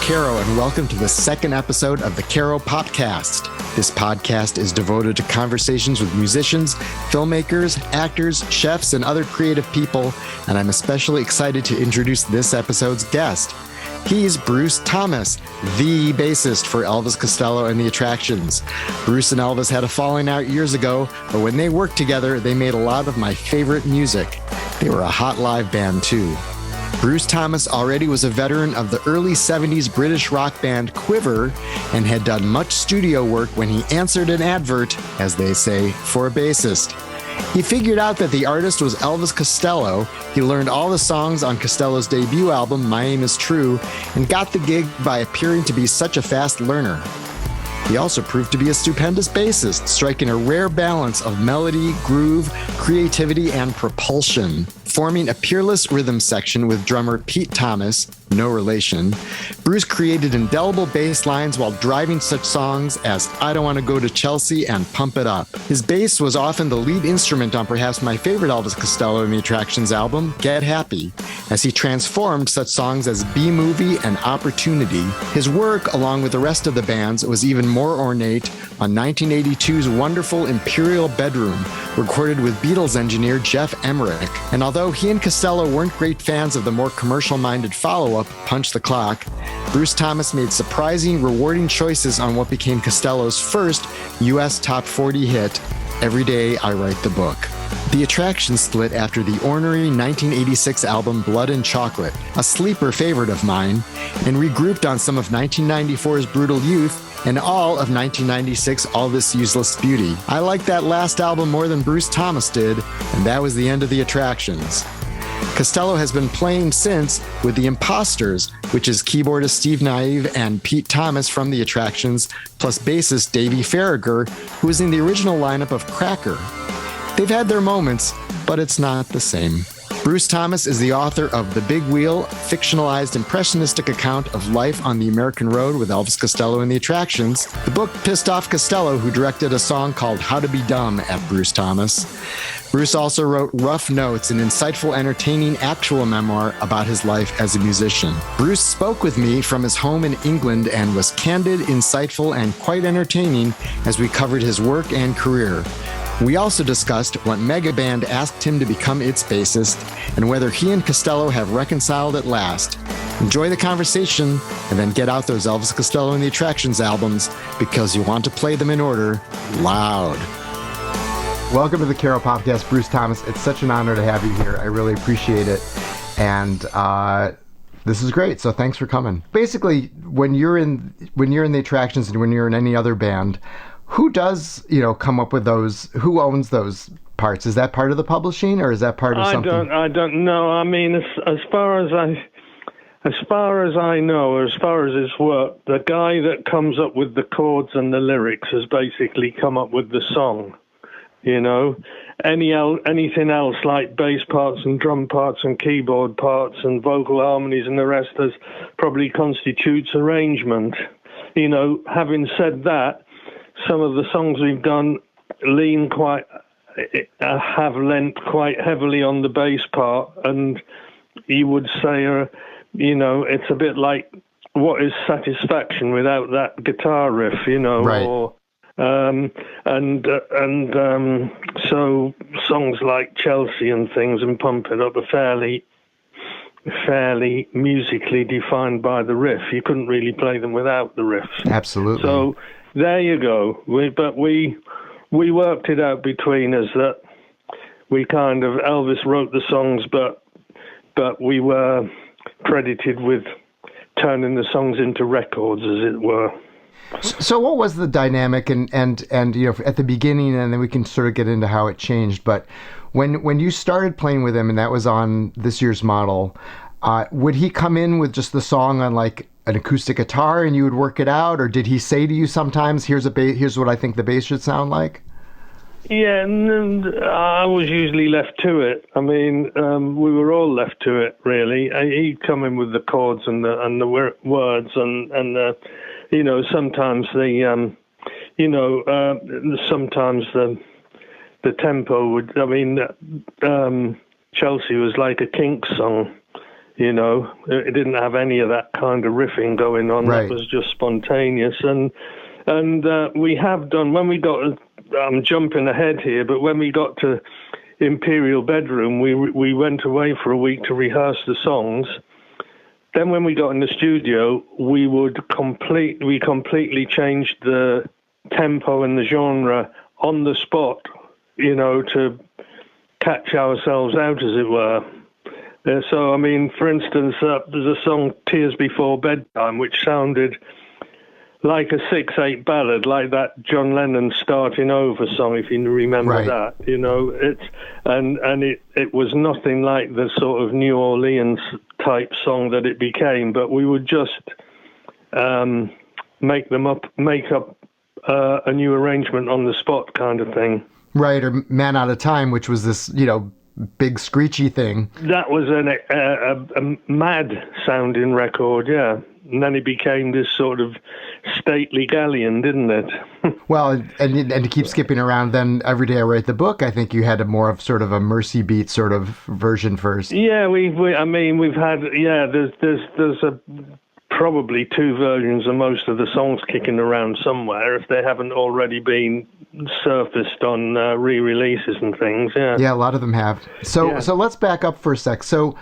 Caro, and welcome to the second episode of the Caropop Cast. This podcast is devoted to conversations with musicians, filmmakers, actors, chefs, and other creative people, and I'm especially excited to introduce this episode's guest. He's Bruce Thomas, the bassist for Elvis Costello and the Attractions. Bruce and Elvis had a falling out years ago, but when they worked together, they made a lot of my favorite music. They were a hot live band too. Bruce Thomas already was a veteran of the early 70s British rock band Quiver and had done much studio work when he answered an advert, as they say, for a bassist. He figured out that the artist was Elvis Costello. He learned all the songs on Costello's debut album, My Aim Is True, and got the gig by appearing to be such a fast learner. He also proved to be a stupendous bassist, striking a rare balance of melody, groove, creativity, and propulsion. Forming a peerless rhythm section with drummer Pete Thomas, no relation, Bruce created indelible bass lines while driving such songs as I Don't Want to Go to Chelsea and Pump It Up. His bass was often the lead instrument on perhaps my favorite Elvis Costello and the Attractions album, Get Happy, as he transformed such songs as B-Movie and Opportunity. His work, along with the rest of the band's, was even more ornate on 1982's wonderful Imperial Bedroom, recorded with Beatles engineer Jeff Emmerich. And although he and Costello weren't great fans of the more commercial-minded follow-up, Punch the Clock, Bruce Thomas made surprising, rewarding choices on what became Costello's first U.S. Top 40 hit, Every Day I Write the Book. The Attractions split after the ornery 1986 album Blood and Chocolate, a sleeper favorite of mine, and regrouped on some of 1994's Brutal Youth and all of 1996 All This Useless Beauty. I liked that last album more than Bruce Thomas did, and that was the end of the Attractions. Costello has been playing since with The Imposters, which is keyboardist Steve Naive and Pete Thomas from The Attractions, plus bassist Davey Farragher, who was in the original lineup of Cracker. They've had their moments, but it's not the same. Bruce Thomas is the author of The Big Wheel, fictionalized impressionistic account of life on the American road with Elvis Costello and the Attractions. The book pissed off Costello, who directed a song called How to Be Dumb at Bruce Thomas. Bruce also wrote Rough Notes, an insightful, entertaining actual memoir about his life as a musician. Bruce spoke with me from his home in England and was candid, insightful, and quite entertaining as we covered his work and career. We also discussed what megaband asked him to become its bassist and whether he and Costello have reconciled at last. Enjoy the conversation and then get out those Elvis Costello and the Attractions albums because you want to play them in order, loud. Welcome to the Caropop Cast, Bruce Thomas. It's such an honor to have you here. I really appreciate it. And this is great. So thanks for coming. Basically, when you're in the Attractions and when you're in any other band, who does, come up with those? Who owns those parts? Is that part of the publishing, or is that part of something? I don't know. I mean, as far as I know, or as far as it's worked, the guy that comes up with the chords and the lyrics has basically come up with the song. Anything else like bass parts and drum parts and keyboard parts and vocal harmonies and the rest probably constitutes arrangement. Having said that, some of the songs we've done have lent quite heavily on the bass part, and you would say, it's a bit like what is satisfaction without that guitar riff, right. Or so songs like Chelsea and things and Pump It Up are fairly musically defined by the riff. You couldn't really play them without the riffs. Absolutely. So there you go. We worked it out between us that we kind of, Elvis wrote the songs, but we were credited with turning the songs into records, as it were. So what was the dynamic and at the beginning, and then we can sort of get into how it changed, but when you started playing with him, and that was on this year's model, would he come in with just the song on like an acoustic guitar and you would work it out, or did he say to you sometimes, here's what I think the bass should sound like? Yeah, and I was usually left to it. I mean, we were all left to it, really. He'd come in with the chords and the words, and sometimes sometimes the tempo would. I mean, Chelsea was like a Kinks song. You know, it didn't have any of that kind of riffing going on. Right. That was just spontaneous. And we have done, when we got, I'm jumping ahead here, but when we got to Imperial Bedroom, we went away for a week to rehearse the songs. Then when we got in the studio, we completely changed the tempo and the genre on the spot, you know, to catch ourselves out, as it were. So, I mean, for instance, there's a song, Tears Before Bedtime, which sounded like a 6/8 ballad, like that John Lennon Starting Over song, if you remember that. You know, it was nothing like the sort of New Orleans type song that it became, but we would just make up a new arrangement on the spot kind of thing. Right, or Man Out of Time, which was this, you know, big screechy thing. That was a mad-sounding record, yeah. And then it became this sort of stately galleon, didn't it? Well, and to keep skipping around, then Every Day I Write the Book, I think you had a more of sort of a Mercy Beat sort of version first. Yeah, we've had, yeah, there's probably two versions of most of the songs kicking around somewhere, if they haven't already been surfaced on re-releases and things. Yeah, a lot of them have. So let's back up for a sec. So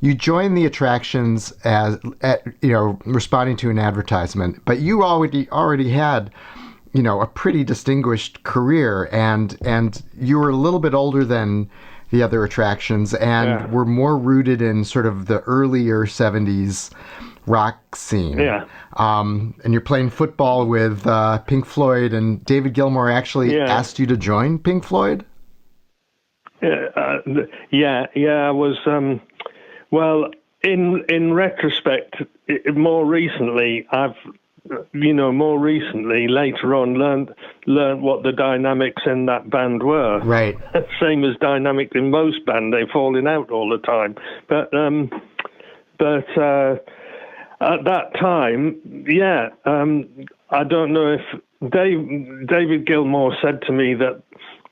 you joined the Attractions as responding to an advertisement, but you already had, you know, a pretty distinguished career, and you were a little bit older than the other Attractions, and were more rooted in sort of the earlier 70s rock scene. Yeah. And you're playing football with Pink Floyd, and David Gilmour actually asked you to join Pink Floyd? I was, well, in retrospect, more recently, later on, learned what the dynamics in that band were. Right. Same as dynamics in most bands, they're falling out all the time. But at that time, I don't know if David Gilmour said to me that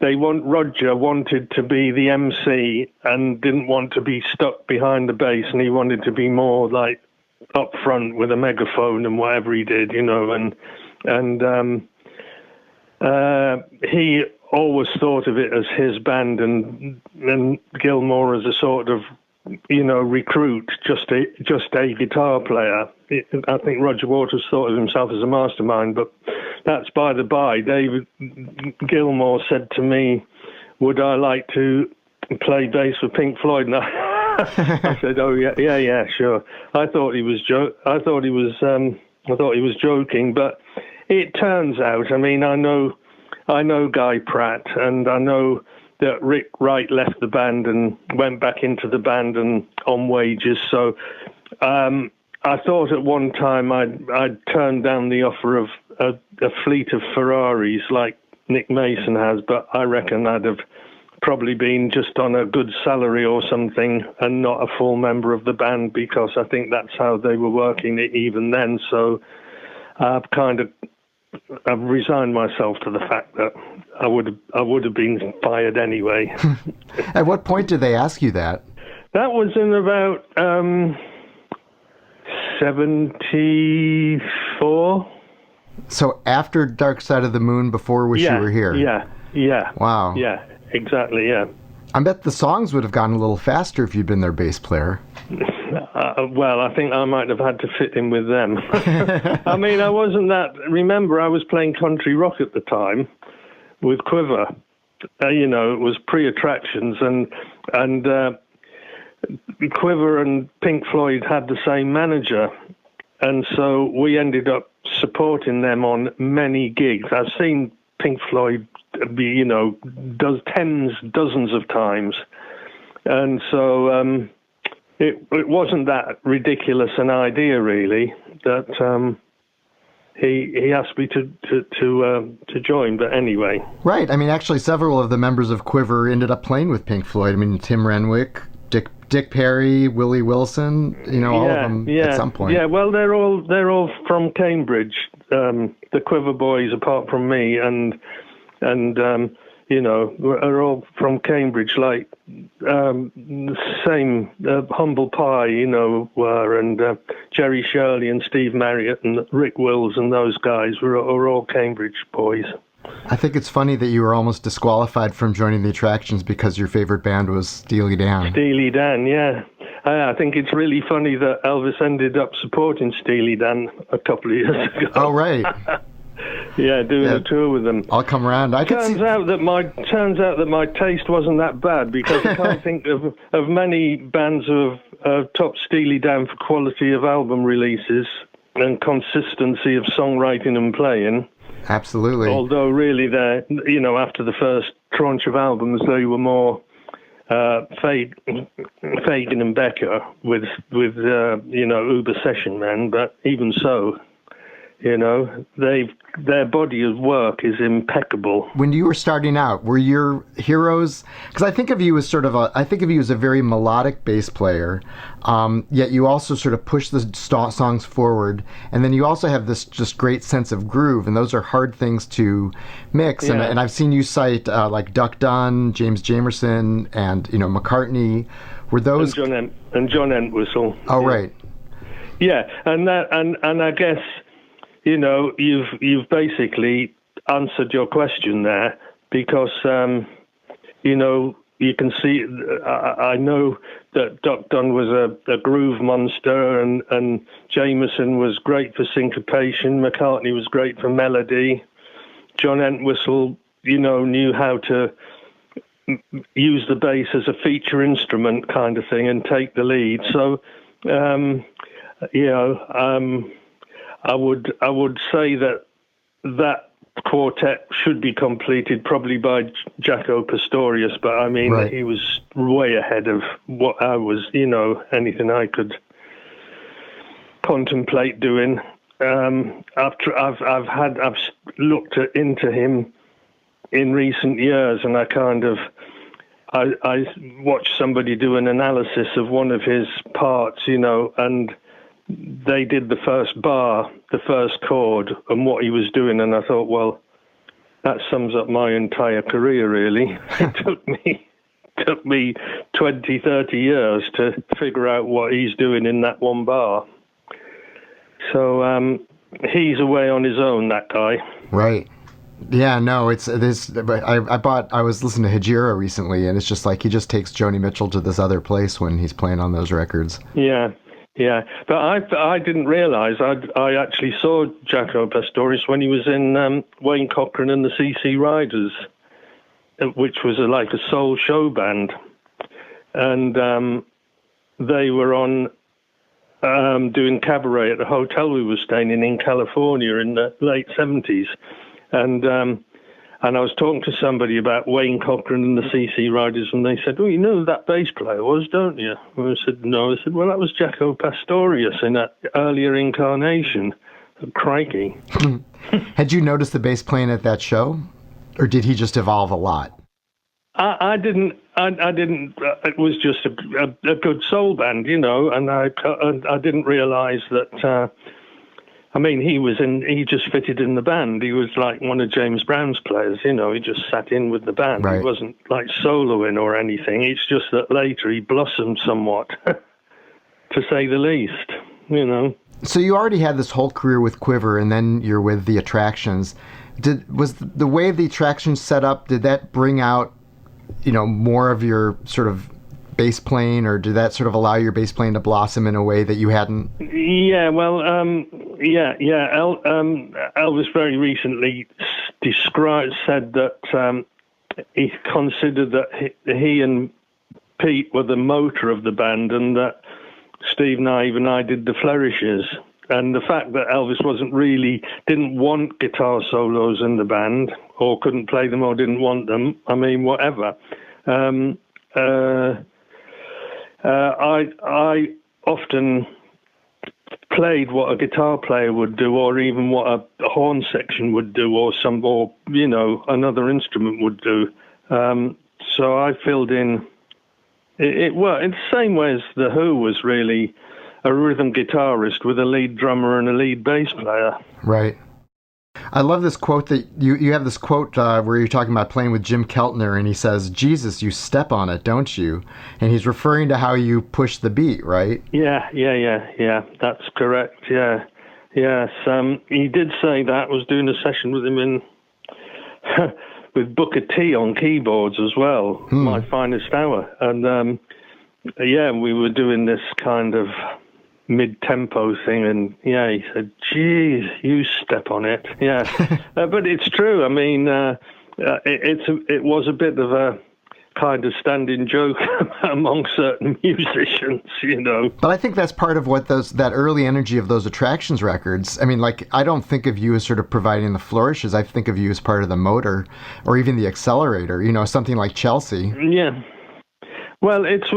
Roger wanted to be the MC and didn't want to be stuck behind the bass, and he wanted to be more like up front with a megaphone and whatever he did, you know, and he always thought of it as his band, and Gilmour as a sort of, you know, recruit, just a guitar player. I think Roger Waters thought of himself as a mastermind, but that's by the by. David Gilmour said to me, "Would I like to play bass for Pink Floyd?" And I said, "Oh yeah, sure." I thought he was joking, but it turns out, I mean, I know Guy Pratt, and I know that Rick Wright left the band and went back into the band and on wages. So I thought at one time I'd turned down the offer of a fleet of Ferraris like Nick Mason has, but I reckon I'd have probably been just on a good salary or something and not a full member of the band, because I think that's how they were working it even then. So I've resigned myself to the fact that I would have been fired anyway. At what point did they ask you that? That was in about 74. So after Dark Side of the Moon, before Wish You Were Here. Yeah. Wow. Yeah, exactly. Yeah. I bet the songs would have gone a little faster if you'd been their bass player. Well, I think I might have had to fit in with them. I mean, I wasn't that... Remember, I was playing country rock at the time with Quiver. You know, it was pre-Attractions, and Quiver and Pink Floyd had the same manager. And so we ended up supporting them on many gigs. I've seen Pink Floyd be, you know, dozens of times. And so... It wasn't that ridiculous an idea, really, that he asked me to join. But anyway, right. I mean, actually, several of the members of Quiver ended up playing with Pink Floyd. I mean, Tim Renwick, Dick Perry, Willie Wilson. You know, all of them at some point. Yeah. Well, they're all from Cambridge. The Quiver boys, apart from me, and are all from Cambridge, like same Humble Pie, were, and Jerry Shirley and Steve Marriott and Rick Wills and those guys were all Cambridge boys. I think it's funny that you were almost disqualified from joining the Attractions because your favorite band was Steely Dan. Steely Dan, yeah. I think it's really funny that Elvis ended up supporting Steely Dan a couple of years ago. Oh, right. Yeah, doing a tour with them. I'll come around. Turns out that my taste wasn't that bad, because I can't think of many bands who have topped Steely Dan for quality of album releases and consistency of songwriting and playing. Absolutely. Although really, after the first tranche of albums, they were more Fagen and Becker with Uber Session Men. But even so, their body of work is impeccable. When you were starting out, were your heroes? Because I think of you as a very melodic bass player, yet you also sort of push the songs forward, and then you also have this just great sense of groove, and those are hard things to mix. Yeah. And I've seen you cite like Duck Dunn, James Jamerson, and McCartney. Were those and John Entwistle? Oh, yeah. Right. Yeah, and I guess. You've basically answered your question there, because, you can see, I know that Duck Dunn was a groove monster, and Jameson was great for syncopation, McCartney was great for melody, John Entwistle, knew how to use the bass as a feature instrument kind of thing and take the lead. So, I would say that quartet should be completed probably by Jaco Pastorius, but I mean, right. He was way ahead of what I was, anything I could contemplate doing. I've looked into him in recent years, and I watched somebody do an analysis of one of his parts, and they did the first bar, the first chord, and what he was doing, and I thought, well, that sums up my entire career, really. It took me 20, 30 years to figure out what he's doing in that one bar. So he's away on his own, that guy. Right. Yeah, no, I was listening to Hajira recently, and it's just like he just takes Joni Mitchell to this other place when he's playing on those records. Yeah. Yeah, but I didn't realise. I actually saw Jaco Pastorius when he was in Wayne Cochran and the CC Riders, which was like a soul show band, and they were on doing cabaret at the hotel we were staying in California in the late 70s, and I was talking to somebody about Wayne Cochran and the CC Riders, and they said, "Oh, you know who that bass player was, don't you?" And I said, "No." I said, "Well, that was Jaco Pastorius in that earlier incarnation." Crikey. Had you noticed the bass playing at that show, or did he just evolve a lot? I didn't. It was just a good soul band, and I didn't realise that. He just fitted in the band. He was like one of James Brown's players, he just sat in with the band. Right. He wasn't like soloing or anything. It's just that later he blossomed somewhat, to say the least, So you already had this whole career with Quiver, and then you're with the Attractions. Was the way the Attractions set up, did that bring out, more of your sort of bass playing, or did that sort of allow your bass playing to blossom in a way that you hadn't? Yeah, well, Elvis very recently said that he considered that he and Pete were the motor of the band, and that Steve Naive and I did the flourishes. And the fact that Elvis didn't want guitar solos in the band, or couldn't play them, or didn't want them, whatever. I often played what a guitar player would do, or even what a horn section would do, or another instrument would do. So I filled in. It worked in the same way as The Who was really a rhythm guitarist with a lead drummer and a lead bass player. Right. I love this quote that you have this quote where you're talking about playing with Jim Keltner, and he says, "Jesus, you step on it, don't you?" And he's referring to how you push the beat, right? Yeah. That's correct. Yeah. Yes. He did say that. I was doing a session with him in with Booker T on keyboards as well. My finest hour, and we were doing this kind of mid-tempo thing, and he said, "Geez, you step on it." Yeah, but it's true. I mean, it was a bit of a kind of standing joke among certain musicians, you know. But I think that's part of what that early energy of those Attractions records. I mean, like, I don't think of you as sort of providing the flourishes. I think of you as part of the motor, or even the accelerator. You know, something like Chelsea. Yeah. Well, it's.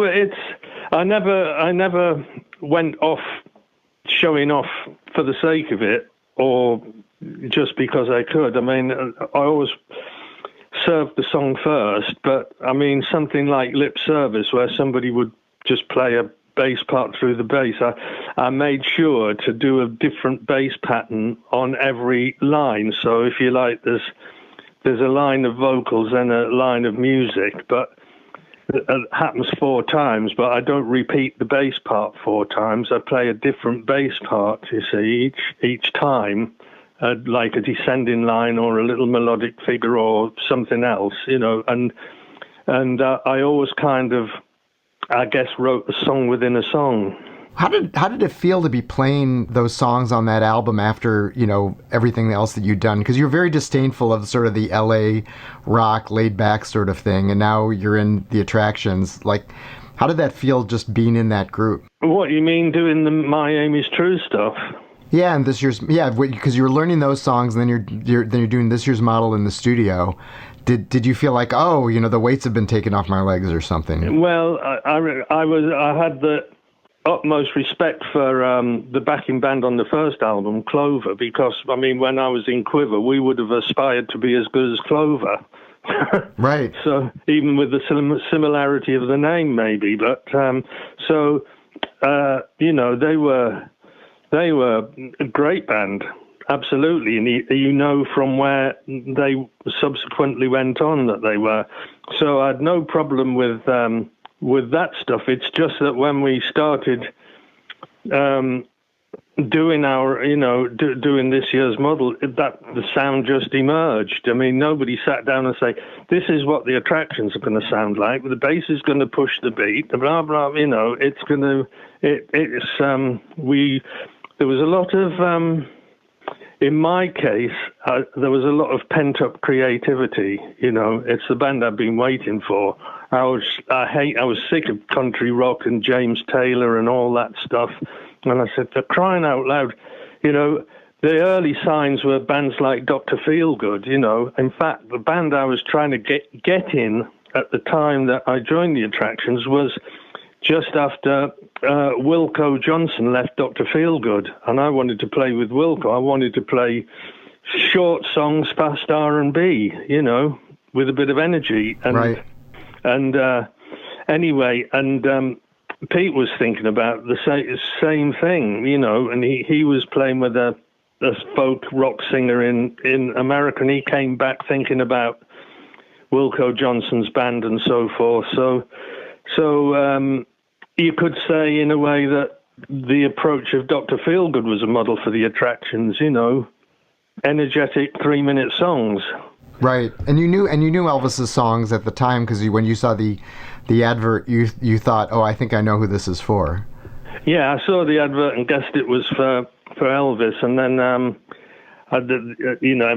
I never went off showing off for the sake of it, or just because I could. I mean, I always served the song first, but I mean, something like Lip Service, where somebody would just play a bass part through the bass, I made sure to do a different bass pattern on every line. So if you like, there's a line of vocals and a line of music, but it happens 4 times, but I don't repeat the bass part 4 times. I play a different bass part, you see, each time, like a descending line or a little melodic figure or something else, you know. And I always kind of, I guess, wrote a song within a song. How did it feel to be playing those songs on that album after, you know, everything else that you'd done? Because you're very disdainful of sort of the LA rock, laid back sort of thing, and now you're in the Attractions. Like, how did that feel just being in that group? What, you mean doing the My Aim Is True stuff? Yeah, and this year's, because you were learning those songs, and then you're doing This Year's Model in the studio. Did you feel like, oh, you know, the weights have been taken off my legs or something? Well, I had the utmost respect for the backing band on the first album, Clover, because, I mean, when I was in Quiver, we would have aspired to be as good as Clover. Right. So even with the similarity of the name, maybe. But you know, they were a great band, absolutely. And you know from where they subsequently went on that they were. So I had no problem with that stuff. It's just that when we started doing our, you know, doing This Year's Model, that the sound just emerged. I mean, nobody sat down and say, this is what the Attractions are going to sound like. The bass is going to push the beat, blah, blah, you know, it's going to, there was a lot of, in my case, there was a lot of pent-up creativity. You know, it's the band I've been waiting for. I was sick of country rock and James Taylor and all that stuff. And I said, for crying out loud, you know, the early signs were bands like Dr. Feelgood, you know. In fact, the band I was trying to get in at the time that I joined the Attractions was just after Wilco Johnson left Dr. Feelgood, and I wanted to play with Wilco. I wanted to play short songs, fast R&B, you know, with a bit of energy. And, right. And anyway, Pete was thinking about the same thing, you know, and he was playing with a folk rock singer in America, and he came back thinking about Wilco Johnson's band and so forth. So you could say, in a way, that the approach of Dr. Feelgood was a model for the Attractions, you know, energetic 3-minute songs. Right, and you knew Elvis's songs at the time, because when you saw the advert, you thought, oh, I think I know who this is for. Yeah, I saw the advert and guessed it was for Elvis, and then you know,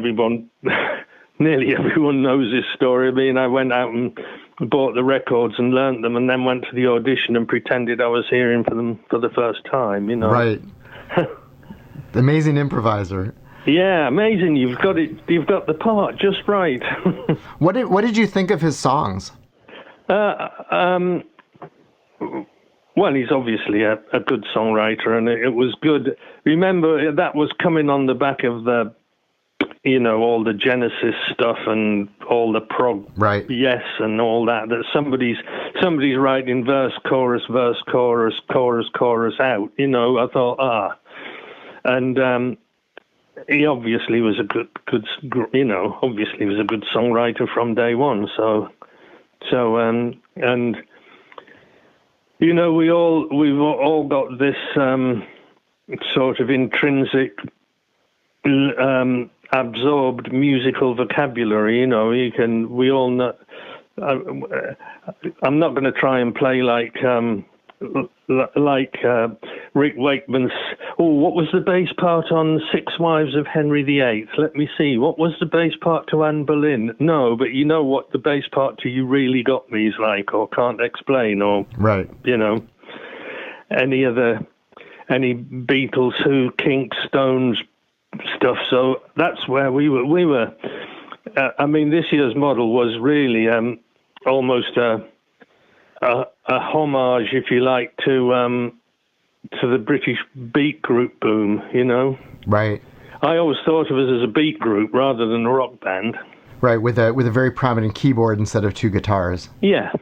nearly everyone knows this story. I mean, I went out and bought the records and learnt them, and then went to the audition and pretended I was hearing for them for the first time, you know. Right. Amazing improviser. Yeah, amazing. You've got it. You've got the part just right. What did you think of his songs? Well, he's obviously a good songwriter, and it was good. Remember, that was coming on the back of the, you know, all the Genesis stuff and all the prog, right? Yes, and all that. That somebody's writing verse, chorus, chorus out. You know, I thought, and he obviously was a good, obviously was a good songwriter from day one. And we've all got this sort of intrinsic, absorbed musical vocabulary. We all know. I'm not going to try and play like Rick Wakeman's. What was the bass part on Six Wives of Henry VIII? Let me see. What was the bass part to Anne Boleyn? No, but you know what the bass part to You Really Got Me is like, or Can't Explain, or right. Any Beatles, Who, Kinks, Stones stuff. So that's where we were. This year's model was really almost a homage, if you like, to the British beat group boom. Right. I always thought of us as a beat group rather than a rock band. Right, with a very prominent keyboard instead of two guitars. Yeah.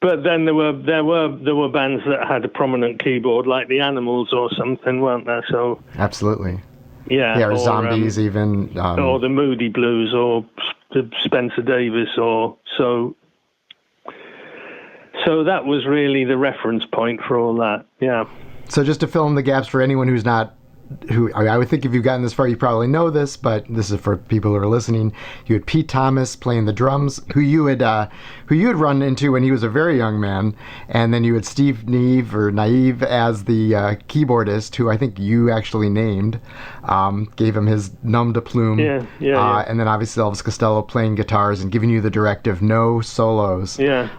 But then there were bands that had a prominent keyboard, like the Animals or something, weren't there? So absolutely. Yeah. Or Zombies, even. Or the Moody Blues, or the Spencer Davis, or so. So that was really the reference point for all that. Yeah. So just to fill in the gaps for anyone I would think if you've gotten this far, you probably know this, but this is for people who are listening. You had Pete Thomas playing the drums, who you had run into when he was a very young man, and then you had Steve Naive as the keyboardist, who I think you actually named, gave him his nom de plume. Yeah. And then obviously Elvis Costello playing guitars and giving you the directive, no solos. Yeah.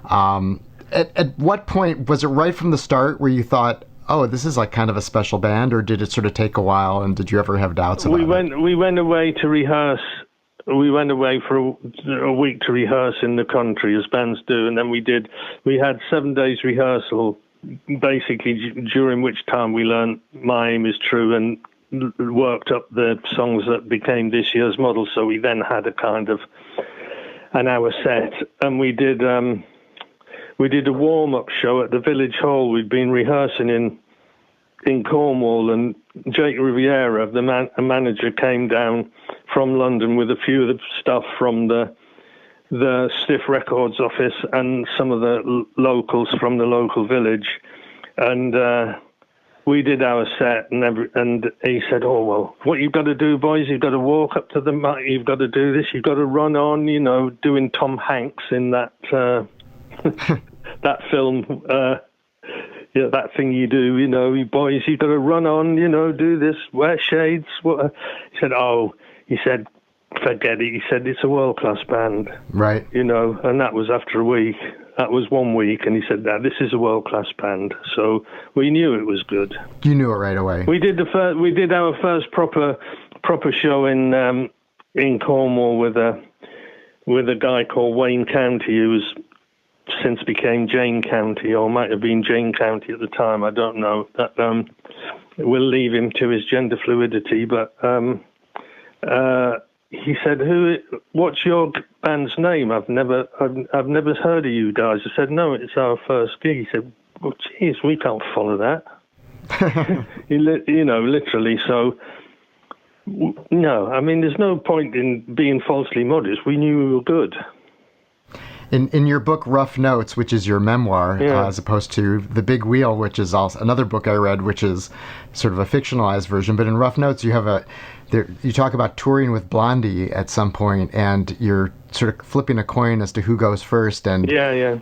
At what point, was it right from the start where you thought, oh, this is like kind of a special band, or did it sort of take a while, and did you ever have doubts about it? We went away to rehearse. We went away for a week to rehearse in the country, as bands do, and then we had 7 days rehearsal, basically during which time we learned My Aim Is True and worked up the songs that became this year's model. So we then had a kind of an hour set, and we did a warm-up show at the Village Hall. We'd been rehearsing in Cornwall, and Jake Riviera, the manager, came down from London with a few of the stuff from the Stiff Records office and some of the locals from the local village. And we did our set, and he said, oh, well, what you've got to do, boys, you've got to walk up to the mic, you've got to do this, you've got to run on, doing Tom Hanks in that... that film, that thing you do, you boys, you've got to run on, do this, wear shades. He said, forget it. He said, it's a world-class band. Right. And that was after a week. That was 1 week, and he said, this is a world-class band. So we knew it was good. You knew it right away. We did our first proper show in Cornwall with a guy called Wayne County, who was since became Jane County, or might have been Jane County at the time. I don't know. That we'll leave him to his gender fluidity. But he said, "What's your band's name? I've never heard of you guys." I said, "No, it's our first gig." He said, "Well, geez, we can't follow that." Literally. So. No, there's no point in being falsely modest. We knew we were good. In your book Rough Notes, which is your memoir, as opposed to The Big Wheel, which is also another book I read, which is sort of a fictionalized version. But in Rough Notes, you have you talk about touring with Blondie at some point, and you're sort of flipping a coin as to who goes first. And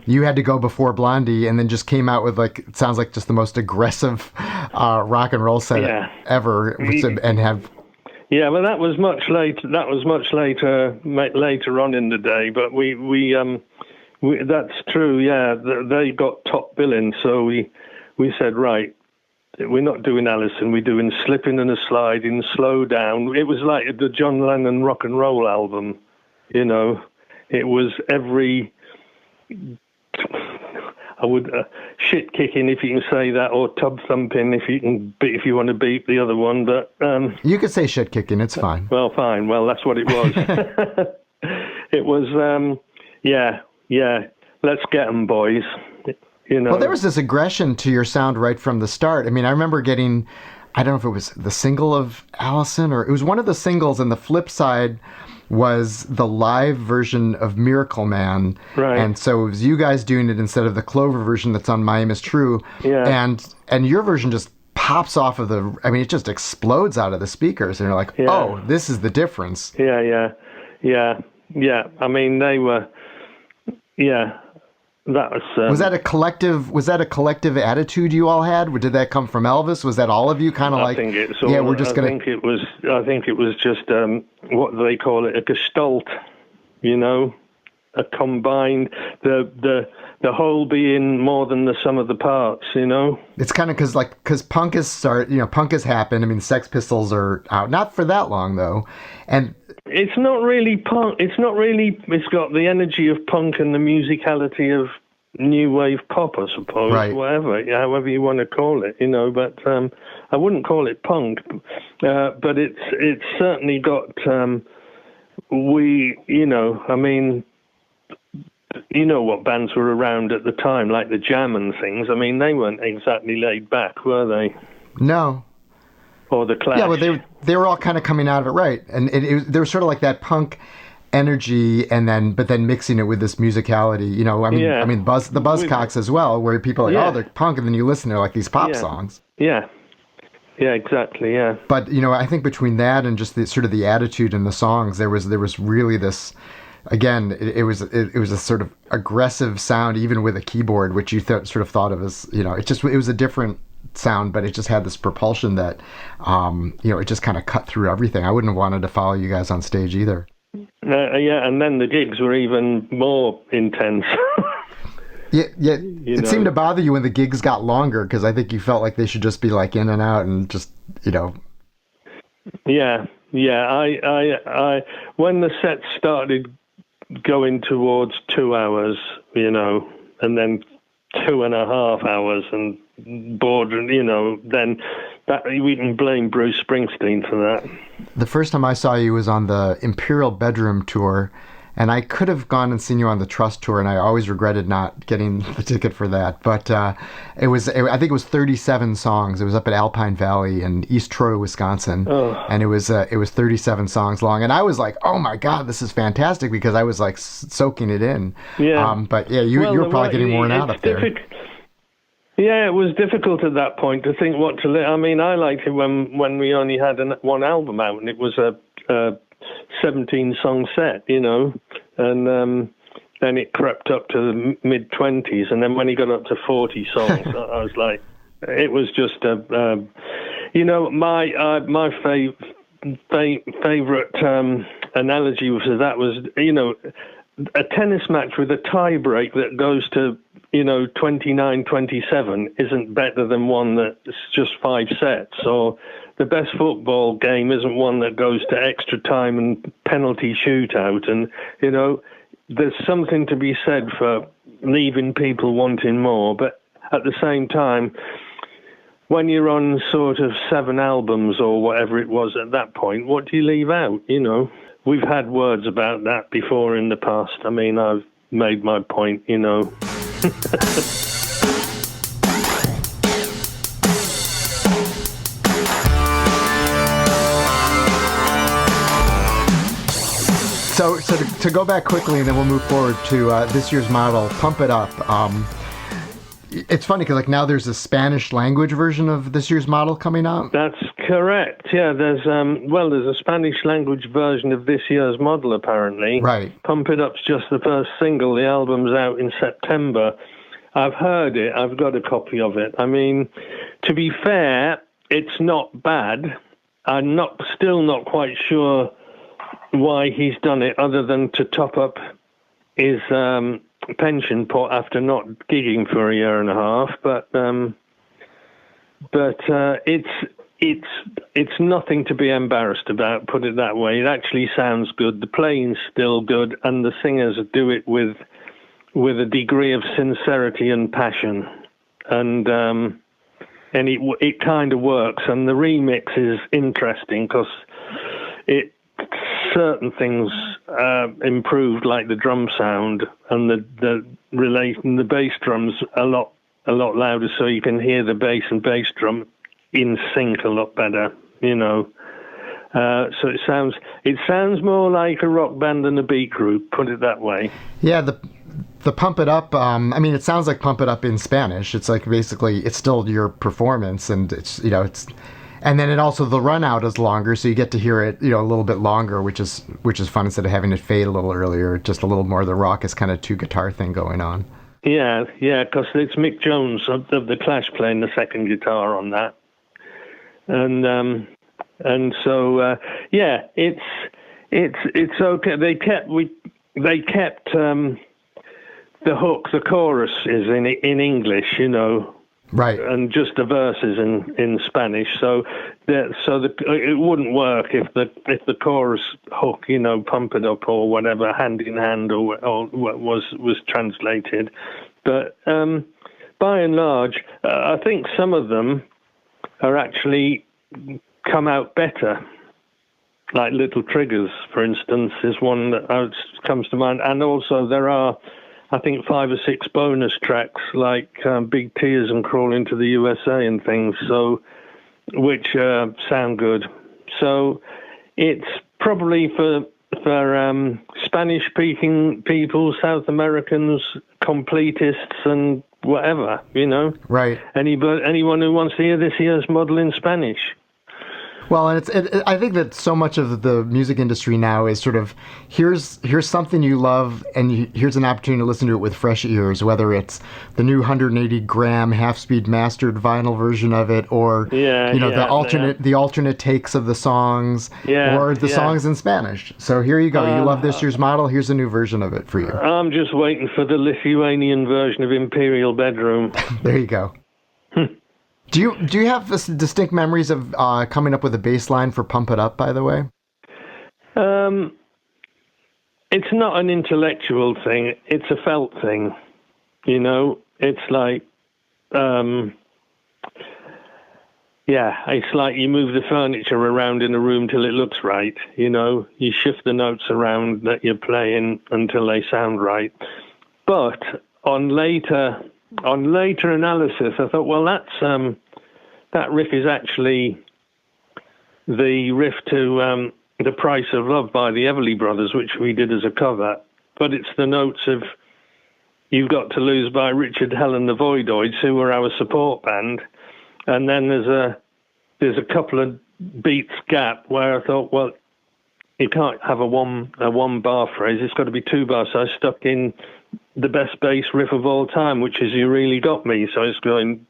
you had to go before Blondie, and then just came out with it sounds like just the most aggressive rock and roll set ever, and have. Yeah, well, that was much later. That was much later on in the day. But we that's true. Yeah, they got top billing, so we said, right, we're not doing Allison. We're doing Slipping and a Sliding, Slow Down. It was like the John Lennon rock and roll album. It was every. I would shit kicking, if you can say that, or tub thumping if you want to beat the other one. But you could say shit kicking. It's fine. Well, fine. Well, that's what it was. It was, let's get 'em, boys. Well, there was this aggression to your sound right from the start. I remember getting I don't know if it was the single of Allison or it was one of the singles, and the flip side was the live version of Miracle Man. Right. And so it was you guys doing it instead of the Clover version that's on My Aim Is True. Yeah. And your version just pops off of it just explodes out of the speakers, and you're like, oh, this is the difference. Yeah. I mean, they were, that was... was that a collective attitude you all had? Did that come from Elvis? Was that all of you kind of like, I think it was just, what do they call it? A gestalt, a combined, the whole being more than the sum of the parts, It's kind of because punk has happened. I mean, Sex Pistols are out, not for that long though. And it's not really punk. It's got the energy of punk and the musicality of new wave pop, I suppose, right. However you want to call it, but I wouldn't call it punk, but it's certainly got, what bands were around at the time, like the Jam and things. I mean, they weren't exactly laid back, were they? No. Or the Clash. Yeah, but they were all kind of coming out of it, right? And they were sort of like that punk energy, but then mixing it with this musicality. I mean, the Buzzcocks as well, where people are like, oh, they're punk, and then you listen to like these pop songs. Yeah. Yeah, exactly. Yeah. But I think between that and just the sort of the attitude in the songs, there was really this. Again, it was a sort of aggressive sound, even with a keyboard, which you sort of thought of as, it was a different sound, but it just had this propulsion that, it just kind of cut through everything. I wouldn't have wanted to follow you guys on stage either. And then the gigs were even more intense. Yeah. It seemed to bother you when the gigs got longer, because I think you felt like they should just be like in and out and just, Yeah. I when the set started going towards 2 hours, and then 2.5 hours and border, then that we can blame Bruce Springsteen for that. The first time I saw you was on the Imperial Bedroom tour, and I could have gone and seen you on the Trust tour, and I always regretted not getting the ticket for that. But I think it was 37 songs. It was up at Alpine Valley in East Troy, Wisconsin, and it was 37 songs long. And I was like, oh my God, this is fantastic, because I was like soaking it in. Yeah. But yeah, you were probably getting worn out up there. Yeah, it was difficult at that point to think what to. I mean, I liked it when we only had one album out, and it was a 17-song set, and then it crept up to the mid-20s, and then when he got up to 40 songs, I was like, it was just my favorite analogy for that was, a tennis match with a tie break that goes to 29-27 isn't better than one that's just 5 sets, or the best football game isn't one that goes to extra time and penalty shootout. And, there's something to be said for leaving people wanting more. But at the same time, when you're on sort of 7 albums or whatever it was at that point, what do you leave out? We've had words about that before in the past. I mean, I've made my point, So to go back quickly, and then we'll move forward to this year's model, Pump It Up. It's funny because now there's a Spanish language version of this year's model coming out. That's correct. Yeah, there's a Spanish language version of this year's model apparently. Right. Pump It Up's just the first single. The album's out in September. I've heard it. I've got a copy of it. I mean, to be fair, it's not bad. I'm still not quite sure why he's done it, other than to top up his pension pot after not gigging for a year and a half. But it's nothing to be embarrassed about. Put it that way. It actually sounds good. The playing's still good, and the singers do it with a degree of sincerity and passion, and it kind of works. And the remix is interesting because certain things improved, like the drum sound and the bass drums a lot louder, so you can hear the bass and bass drum, in sync a lot better, you know. So it sounds more like a rock band than a beat group, put it that way. Yeah, the Pump It Up, I mean, it sounds like Pump It Up in Spanish. It's like basically, it's still your performance, and it's, you know, it's, and then it also, the run out is longer, so you get to hear it, you know, a little bit longer, which is fun, instead of having it fade a little earlier, just a little more of the raucous kind of two guitar thing going on. Yeah, because it's Mick Jones of the Clash playing the second guitar on that. And so yeah, it's okay. They kept the hook, the chorus is in English, you know, right, and just the verses in Spanish. So it wouldn't work if the chorus hook, you know, Pump It Up or whatever, Hand in Hand or what was translated. But by and large, I think some of them are actually come out better. Like Little Triggers, for instance, is one that comes to mind. And also there are, I think, 5 or 6 bonus tracks like Big Tears and Crawl Into the USA and things, so which sound good. So it's probably for Spanish-speaking people, South Americans, completists, and whatever, you know. Right. Anyone who wants to hear this here's model in Spanish. Well, and I think that so much of the music industry now is sort of, here's something you love, and here's an opportunity to listen to it with fresh ears, whether it's the new 180-gram half-speed mastered vinyl version of it, or the alternate takes of the songs, or the songs in Spanish. So here you go. You love this year's model. Here's a new version of it for you. I'm just waiting for the Lithuanian version of Imperial Bedroom. There you go. Do you have distinct memories of coming up with a bass line for Pump It Up, by the way? It's not an intellectual thing. It's a felt thing. You know, it's like, it's like you move the furniture around in a room till it looks right. You know, you shift the notes around that you're playing until they sound right. But on later analysis, I thought, well, that riff is actually the riff to The Price of Love by the Everly Brothers, which we did as a cover. But it's the notes of You've Got to Lose by Richard Hell and the Voidoids, who were our support band. And then there's a couple of beats gap where I thought, well, you can't have a one bar phrase. It's got to be 2 bars. So I stuck in the best bass riff of all time, which is You Really Got Me. So it's going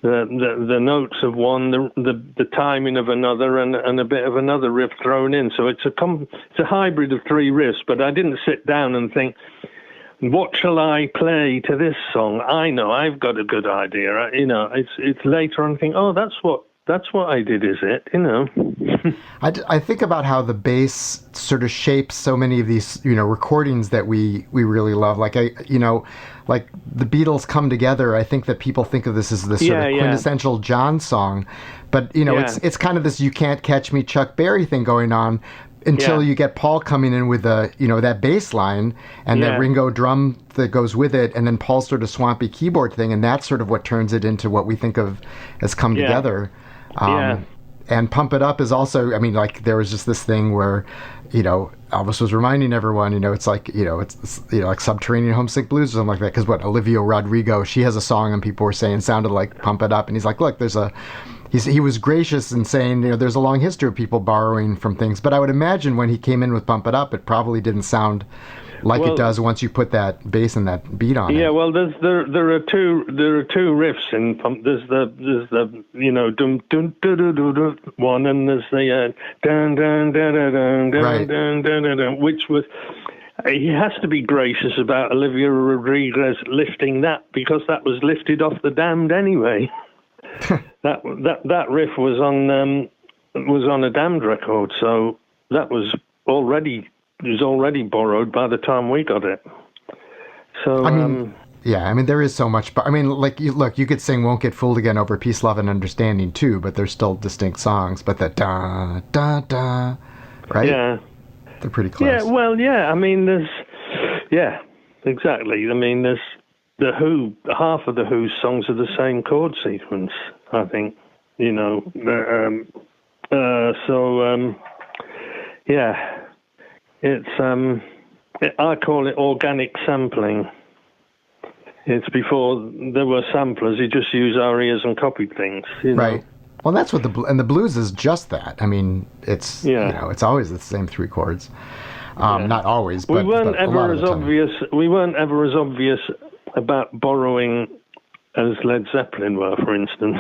the notes of one, the timing of another, and a bit of another riff thrown in. So it's a hybrid of 3 riffs. But I didn't sit down and think, what shall I play to this song? I know I've got a good idea. You know, it's later on. I think, oh, that's what I did, is it? You know. I think about how the bass sort of shapes so many of these, you know, recordings that we really love. Like like the Beatles Come Together. I think that people think of this as the sort of quintessential John song, but you know, it's kind of this You Can't Catch Me Chuck Berry thing going on until you get Paul coming in with that bass line and that Ringo drum that goes with it, and then Paul's sort of swampy keyboard thing, and that's sort of what turns it into what we think of as Come Together. And Pump It Up is also, I mean, like, there was just this thing where, you know, Elvis was reminding everyone, you know, it's like, you know, it's like Subterranean Homesick Blues or something like that. Because Olivia Rodrigo, she has a song and people were saying sounded like Pump It Up. And he's like, look, he was gracious in saying, you know, there's a long history of people borrowing from things. But I would imagine when he came in with Pump It Up, it probably didn't sound like it does once you put that bass and that beat on it. Yeah, well, there are two riffs in Pump. There's the you know dum dum dum dum dum one, and there's the dun dun dun dun dun dun dun dun, which was. He has to be gracious about Olivia Rodriguez lifting that, because that was lifted off the Damned anyway. that riff was on a Damned record, so that was already borrowed by the time we got it. So I mean, there is so much. But I mean, like, you could sing "Won't Get Fooled Again" over "Peace, Love, and Understanding" too, but they're still distinct songs. But that da da da, right? Yeah, they're pretty close. Yeah, well, yeah. I mean, exactly. I mean, there's the Who. Half of the Who's songs are the same chord sequence, I think. you know. Yeah, it's I call it organic sampling. It's before there were samplers. You just use our ears and copied things, you know. Right. Well, that's what the blues is just that. I mean, it's you know, it's always the same three chords. Not always, but we weren't a lot ever of as the time. obvious. We weren't ever as obvious about borrowing as Led Zeppelin were, for instance.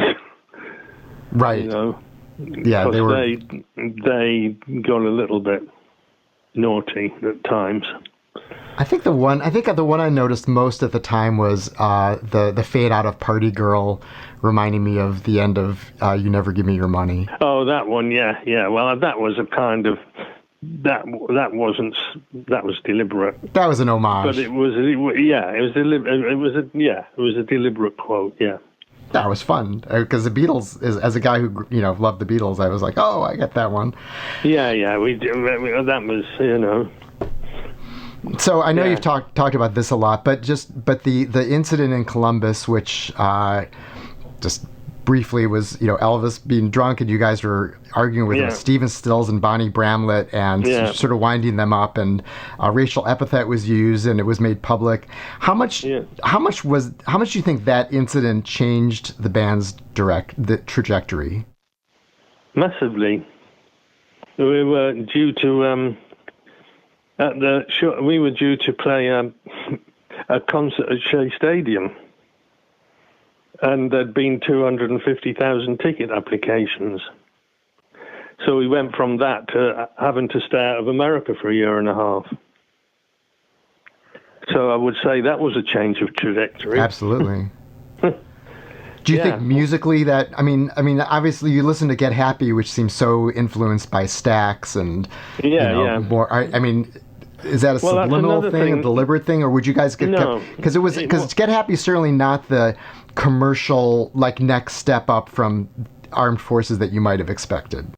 Right. You know. Yeah, they were. They got a little bit naughty at times. I think the one I noticed most at the time was the fade out of Party Girl, reminding me of the end of You Never Give Me Your Money. Oh, that one, yeah. Well, that was a kind of that was deliberate. That was an homage. But it was a deliberate quote. Yeah. That was fun because the Beatles, as a guy who loved the Beatles, I was like, oh, I get that one. Yeah. That was, you know. So I know you've talked about this a lot, but the incident in Columbus, which just briefly was Elvis being drunk and you guys were arguing with Stephen Stills and Bonnie Bramlett and sort of winding them up, and a racial epithet was used and it was made public. How much do you think that incident changed the band's trajectory? Massively. We were due to we were due to play a concert at Shea Stadium, and there'd been 250,000 ticket applications. So we went from that to having to stay out of America for a year and a half. So I would say that was a change of trajectory. Absolutely. Do you think musically that, I mean, obviously you listen to Get Happy, which seems so influenced by Stax and, more, I mean, is that a subliminal thing, a deliberate thing, or would you guys get, because Get Happy is certainly not the commercial, next step up from Armed Forces that you might have expected.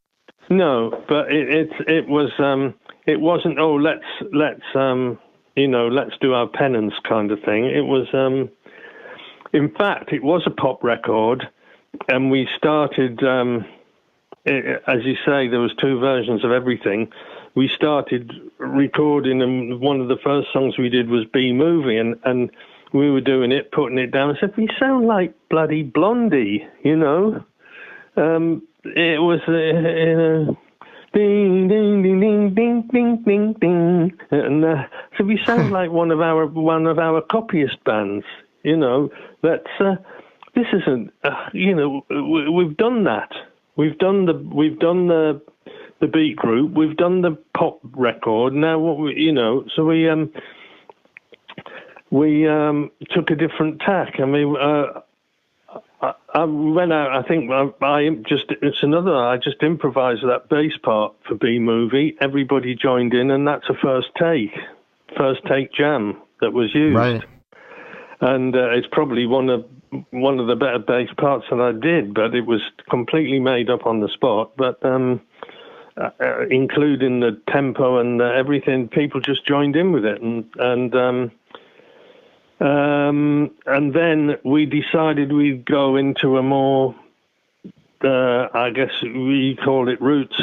No, but it wasn't, let's do our penance kind of thing. It was, in fact, it was a pop record, and we started, as you say, there was two versions of everything. We started recording, and one of the first songs we did was B-Movie, and we were doing it, putting it down. I said, we sound like bloody Blondie, you know? It was, ding, ding, ding, ding, ding, ding, ding, ding. And so we sound like one of our copyist bands, you know? That's, this isn't, we've done that. We've done the beat group, we've done the pop record. Now so we took a different tack. I mean, I went out. I think I just improvised that bass part for B-Movie. Everybody joined in, and that's a first take jam that was used. Right. And it's probably one of the better bass parts that I did, but it was completely made up on the spot. But including the tempo and everything, people just joined in with it, and then we decided we'd go into a more, I guess we call it roots,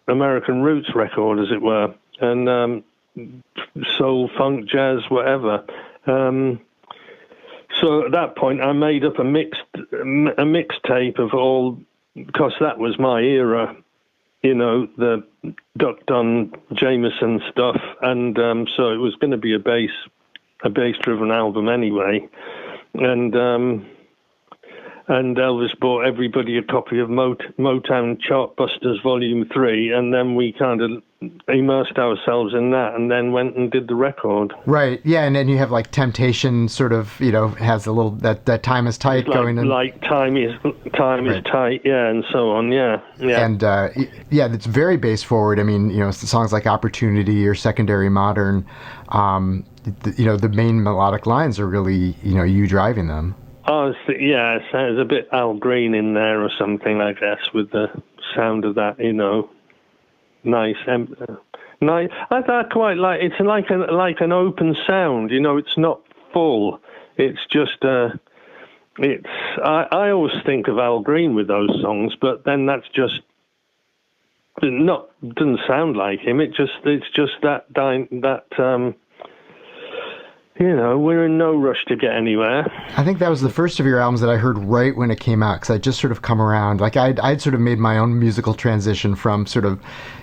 American roots record, as it were, and soul, funk, jazz, whatever. So at that point, I made up a mixtape of all, because that was my era, the Duck Dunn, Jameson stuff, and so it was going to be a bass-driven album anyway, and Elvis bought everybody a copy of Motown Chartbusters Volume 3, and then we kind of immersed ourselves in that, and then went and did the record. Right, yeah, and then you have Temptation sort of, has a little, that Time Is Tight going in. Time is tight, yeah, and so on, yeah. And, it's very bass forward. I mean, songs like Opportunity or Secondary Modern, the main melodic lines are really, you driving them. Oh, yeah, there's a bit Al Green in there or something, I guess, with the sound of that, nice. Nice. I quite like. It's like an open sound. It's not full. It's just I always think of Al Green with those songs, but then that's just doesn't sound like him. It's just that we're in no rush to get anywhere. I think that was the first of your albums that I heard right when it came out, because I'd just sort of come around. Like I'd sort of made my own musical transition from sort of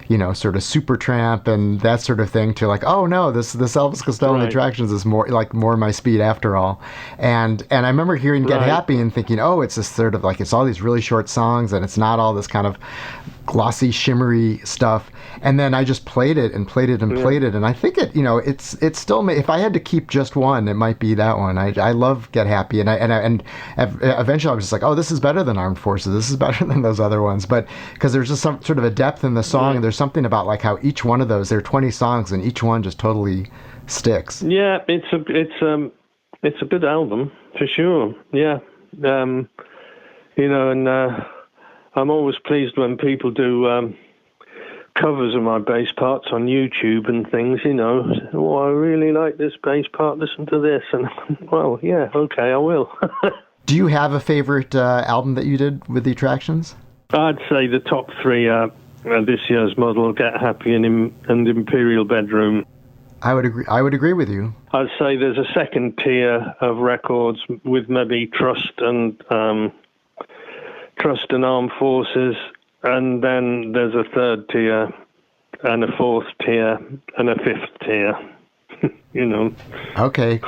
Supertramp and that sort of thing to like, oh no, this Elvis Costello and the Attractions is more my speed after all. And I remember hearing Get Happy and thinking, oh, it's this sort of like, it's all these really short songs and it's not all this kind of glossy, shimmery stuff. And then I just played it and played it and played it. And I think it's still, if I had to keep just one, it might be that one. I love Get Happy. And eventually I was just like, oh, this is better than Armed Forces. This is better than those other ones. But because there's just some sort of a depth in the song, and there's something about like how each one of those, there are 20 songs and each one just totally sticks. Yeah, it's a good album for sure. Yeah. I'm always pleased when people do covers of my bass parts on YouTube and things, Oh, I really like this bass part, listen to this. And, well, yeah, okay, I will. Do you have a favorite album that you did with the Attractions? I'd say the top three are this year's model, Get Happy and Imperial Bedroom. I would agree with you. I'd say there's a second tier of records with maybe Trust and Armed Forces, and then there's a third tier and a fourth tier and a fifth tier. Okay.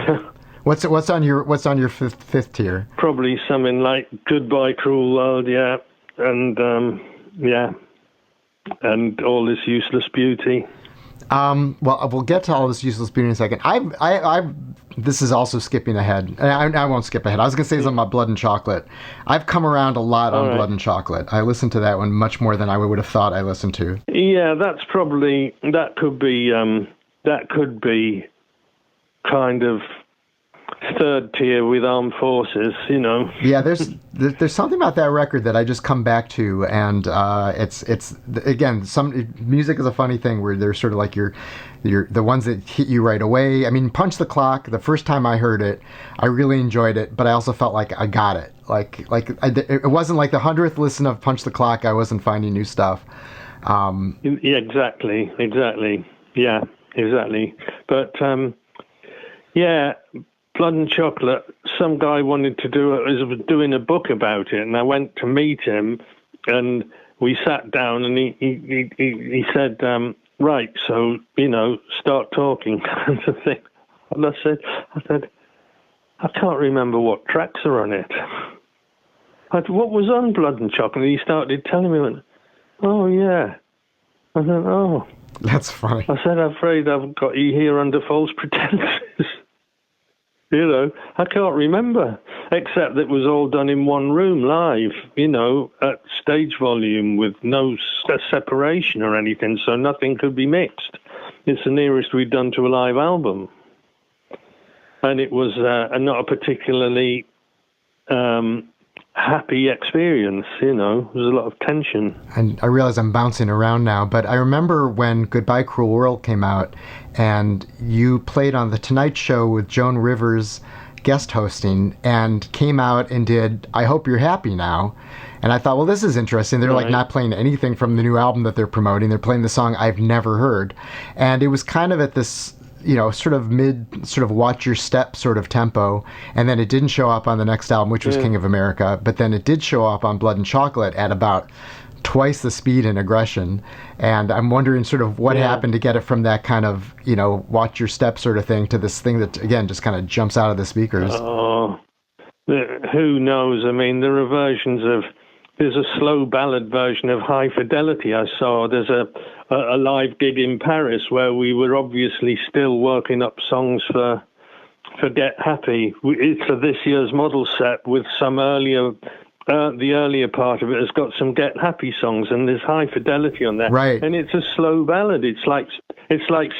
What's on your fifth tier? Probably something like Goodbye Cruel World, yeah, and and All This Useless Beauty. Well, we'll get to All This Useless Beauty in a second. This is also skipping ahead. I won't skip ahead. I was going to say something about Blood and Chocolate. I've come around a lot on Blood and Chocolate. I listened to that one much more than I would have thought I listened to. Yeah, that could be kind of third tier with Armed Forces, Yeah, there's something about that record that I just come back to, and it's again, some music is a funny thing where there's sort of like you're the ones that hit you right away. I mean, Punch the Clock, the first time I heard it, I really enjoyed it, but I also felt like I got it. It wasn't like the 100th listen of Punch the Clock, I wasn't finding new stuff. Yeah, exactly. Yeah, exactly. But Blood and Chocolate, some guy wanted to was doing a book about it, and I went to meet him, and we sat down, and he said, right, so, start talking. And I said, I can't remember what tracks are on it. What was on Blood and Chocolate? And he started telling me, oh, yeah. I said, oh. That's funny. I said, I'm afraid I've got you here under false pretenses. I can't remember, except that it was all done in one room live, at stage volume with no separation or anything, so nothing could be mixed. It's the nearest we'd done to a live album. And it was not a particularly happy experience, there was a lot of tension. And I realize I'm bouncing around now, but I remember when Goodbye Cruel World came out and you played on The Tonight Show with Joan Rivers guest hosting and came out and did I Hope You're Happy Now. And I thought, well, this is interesting. They're like not playing anything from the new album that they're promoting. They're playing the song I've never heard. And it was kind of at this sort of watch your step sort of tempo, and then it didn't show up on the next album, which was King of America, but then it did show up on Blood and Chocolate at about twice the speed and aggression, and I'm wondering sort of what happened to get it from that kind of, watch your step sort of thing to this thing that, again, just kind of jumps out of the speakers. Oh, who knows? I mean, there are versions of, there's a slow ballad version of High Fidelity I saw. There's a live gig in Paris where we were obviously still working up songs for Get Happy. It's for this year's model set with some earlier, the earlier part of it has got some Get Happy songs, and there's High Fidelity on there. Right. And it's a slow ballad. It's like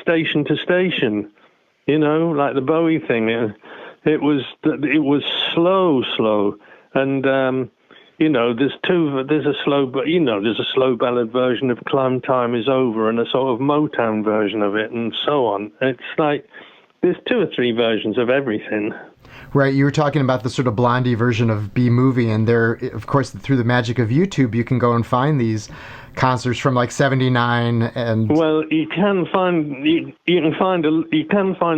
Station to Station, like the Bowie thing. It was slow, and there's a slow ballad version of Climb Time Is Over and a sort of Motown version of it and so on. It's like there's 2 or 3 versions of everything. Right, you were talking about the sort of Blondie version of B-Movie, and there, of course, through the magic of YouTube, you can go and find these concerts from like '79 and. Well, you can find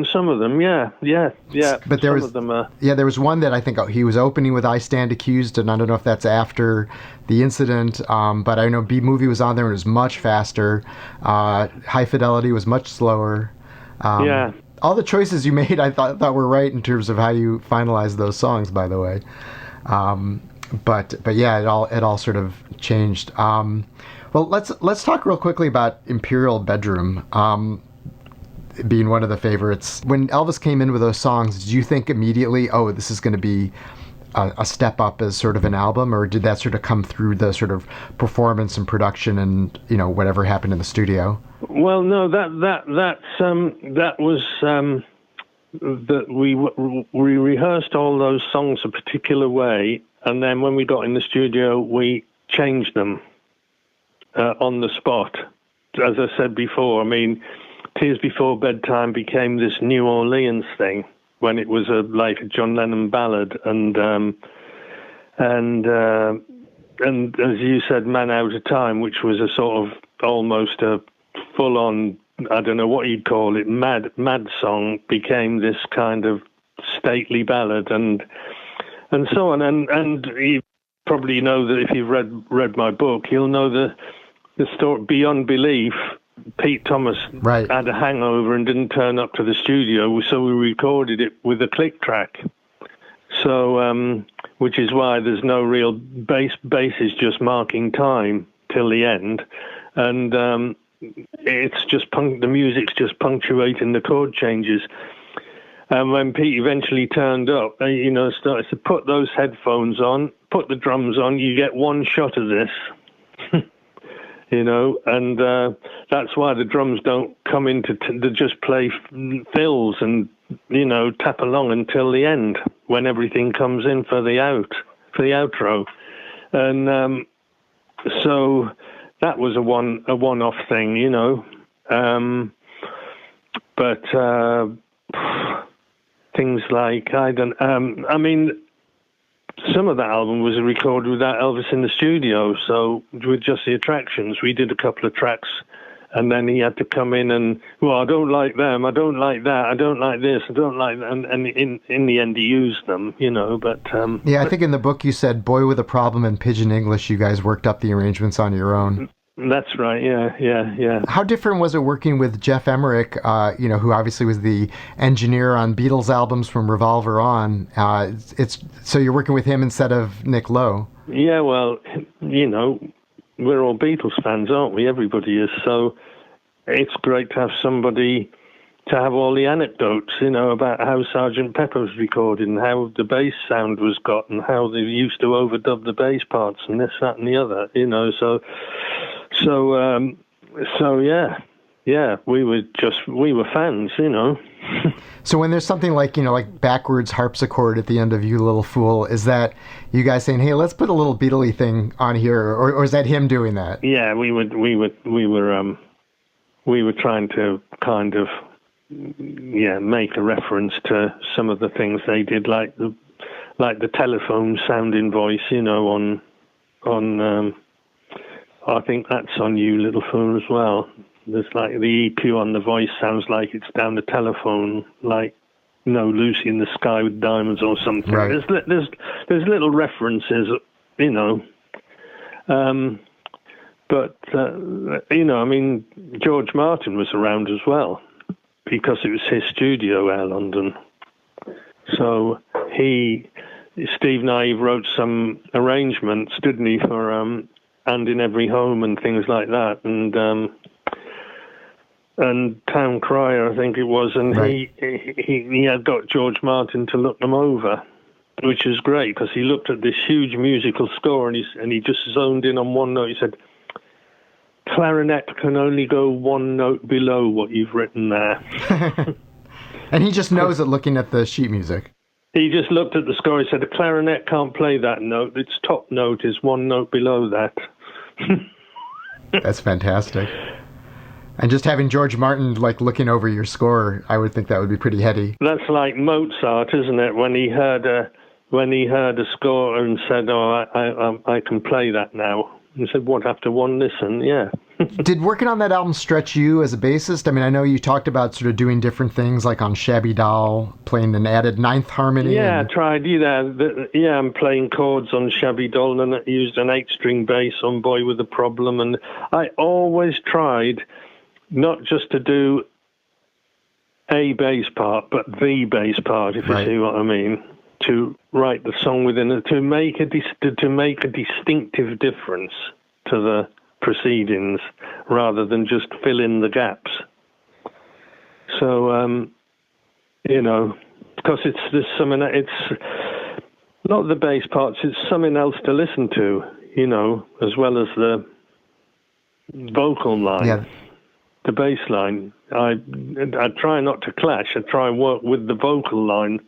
some of them, yeah. But there some was of them are. Yeah, there was one that I think he was opening with "I Stand Accused," and I don't know if that's after the incident, but I know B-Movie was on there and it was much faster. High Fidelity was much slower. Yeah. All the choices you made, I thought were right in terms of how you finalized those songs. By the way, but yeah, it all sort of changed. Well, let's talk real quickly about Imperial Bedroom being one of the favorites. When Elvis came in with those songs, did you think immediately, oh, this is going to be a step up as sort of an album, or did that sort of come through the sort of performance and production and whatever happened in the studio? Well, no, that was that we rehearsed all those songs a particular way, and then when we got in the studio, we changed them on the spot. As I said before, I mean, Tears Before Bedtime became this New Orleans thing when it was like a John Lennon ballad, and as you said, Man Out of Time, which was a sort of almost a full-on, I don't know what you'd call it, mad song, became this kind of stately ballad, and so on. And you probably know that if you've read my book, you'll know the story Beyond Belief. Pete Thomas had a hangover and didn't turn up to the studio, so we recorded it with a click track. So, which is why there's no real bass is just marking time till the end, and it's just the music's just punctuating the chord changes. And when Pete eventually turned up, started to put those headphones on, put the drums on, you get one shot of this. And that's why the drums don't come into they just play fills and tap along until the end when everything comes in for the outro, and so that was a one-off thing, but things like I mean. Some of that album was recorded without Elvis in the studio, so with just the attractions. We did a couple of tracks, and then he had to come in and, well, I don't like them, I don't like that, I don't like this, I don't like that, and in the end he used them, but... yeah, I think in the book you said, Boy with a Problem in Pidgin English, you guys worked up the arrangements on your own. That's right, yeah. How different was it working with Jeff Emmerich, who obviously was the engineer on Beatles albums from Revolver on? So you're working with him instead of Nick Lowe. Yeah, well, we're all Beatles fans, aren't we? Everybody is. So it's great to have somebody to have all the anecdotes, about how Sgt. Pepper was recorded and how the bass sound was got and how they used to overdub the bass parts and this, that, and the other, So yeah, we were fans, So when there's something like backwards harpsichord at the end of You Little Fool, is that you guys saying, hey, let's put a little Beatley thing on here, or is that him doing that? Yeah, we were trying to kind of make a reference to some of the things they did, like the telephone sounding voice, on I think that's on You Little Fool as well. There's like the EQ on the voice sounds like it's down the telephone, like Lucy in the Sky with Diamonds or something. Right. There's little references, but I mean, George Martin was around as well because it was his studio, Air London. So Steve Naive wrote some arrangements, didn't he, for And in Every Home and things like that, and Town Crier, I think it was, and right. he had got George Martin to look them over, which was great because he looked at this huge musical score and he just zoned in on one note. He said, "Clarinet can only go one note below what you've written there." And he just knows it looking at the sheet music. He just looked at the score. He said, "A clarinet can't play that note. Its top note is one note below that." That's fantastic. And just having George Martin like looking over your score, I would think that would be pretty heady. That's like Mozart, isn't it? When he heard a score and said, "Oh, I can play that now." He said, "What, after one listen?" Yeah. Did working on that album stretch you as a bassist? I mean, I know you talked about sort of doing different things, like on Shabby Doll, playing an added ninth harmony. Yeah, I tried. I'm playing chords on Shabby Doll, and I used an 8-string bass on Boy with a Problem, and I always tried not just to do a bass part, but the bass part, if you see what I mean. To write the song within it, to make a distinctive difference to the proceedings, rather than just fill in the gaps. So, because it's not the bass parts, it's something else to listen to, as well as the vocal line. Yeah. The bass line. I try not to clash. I try and work with the vocal line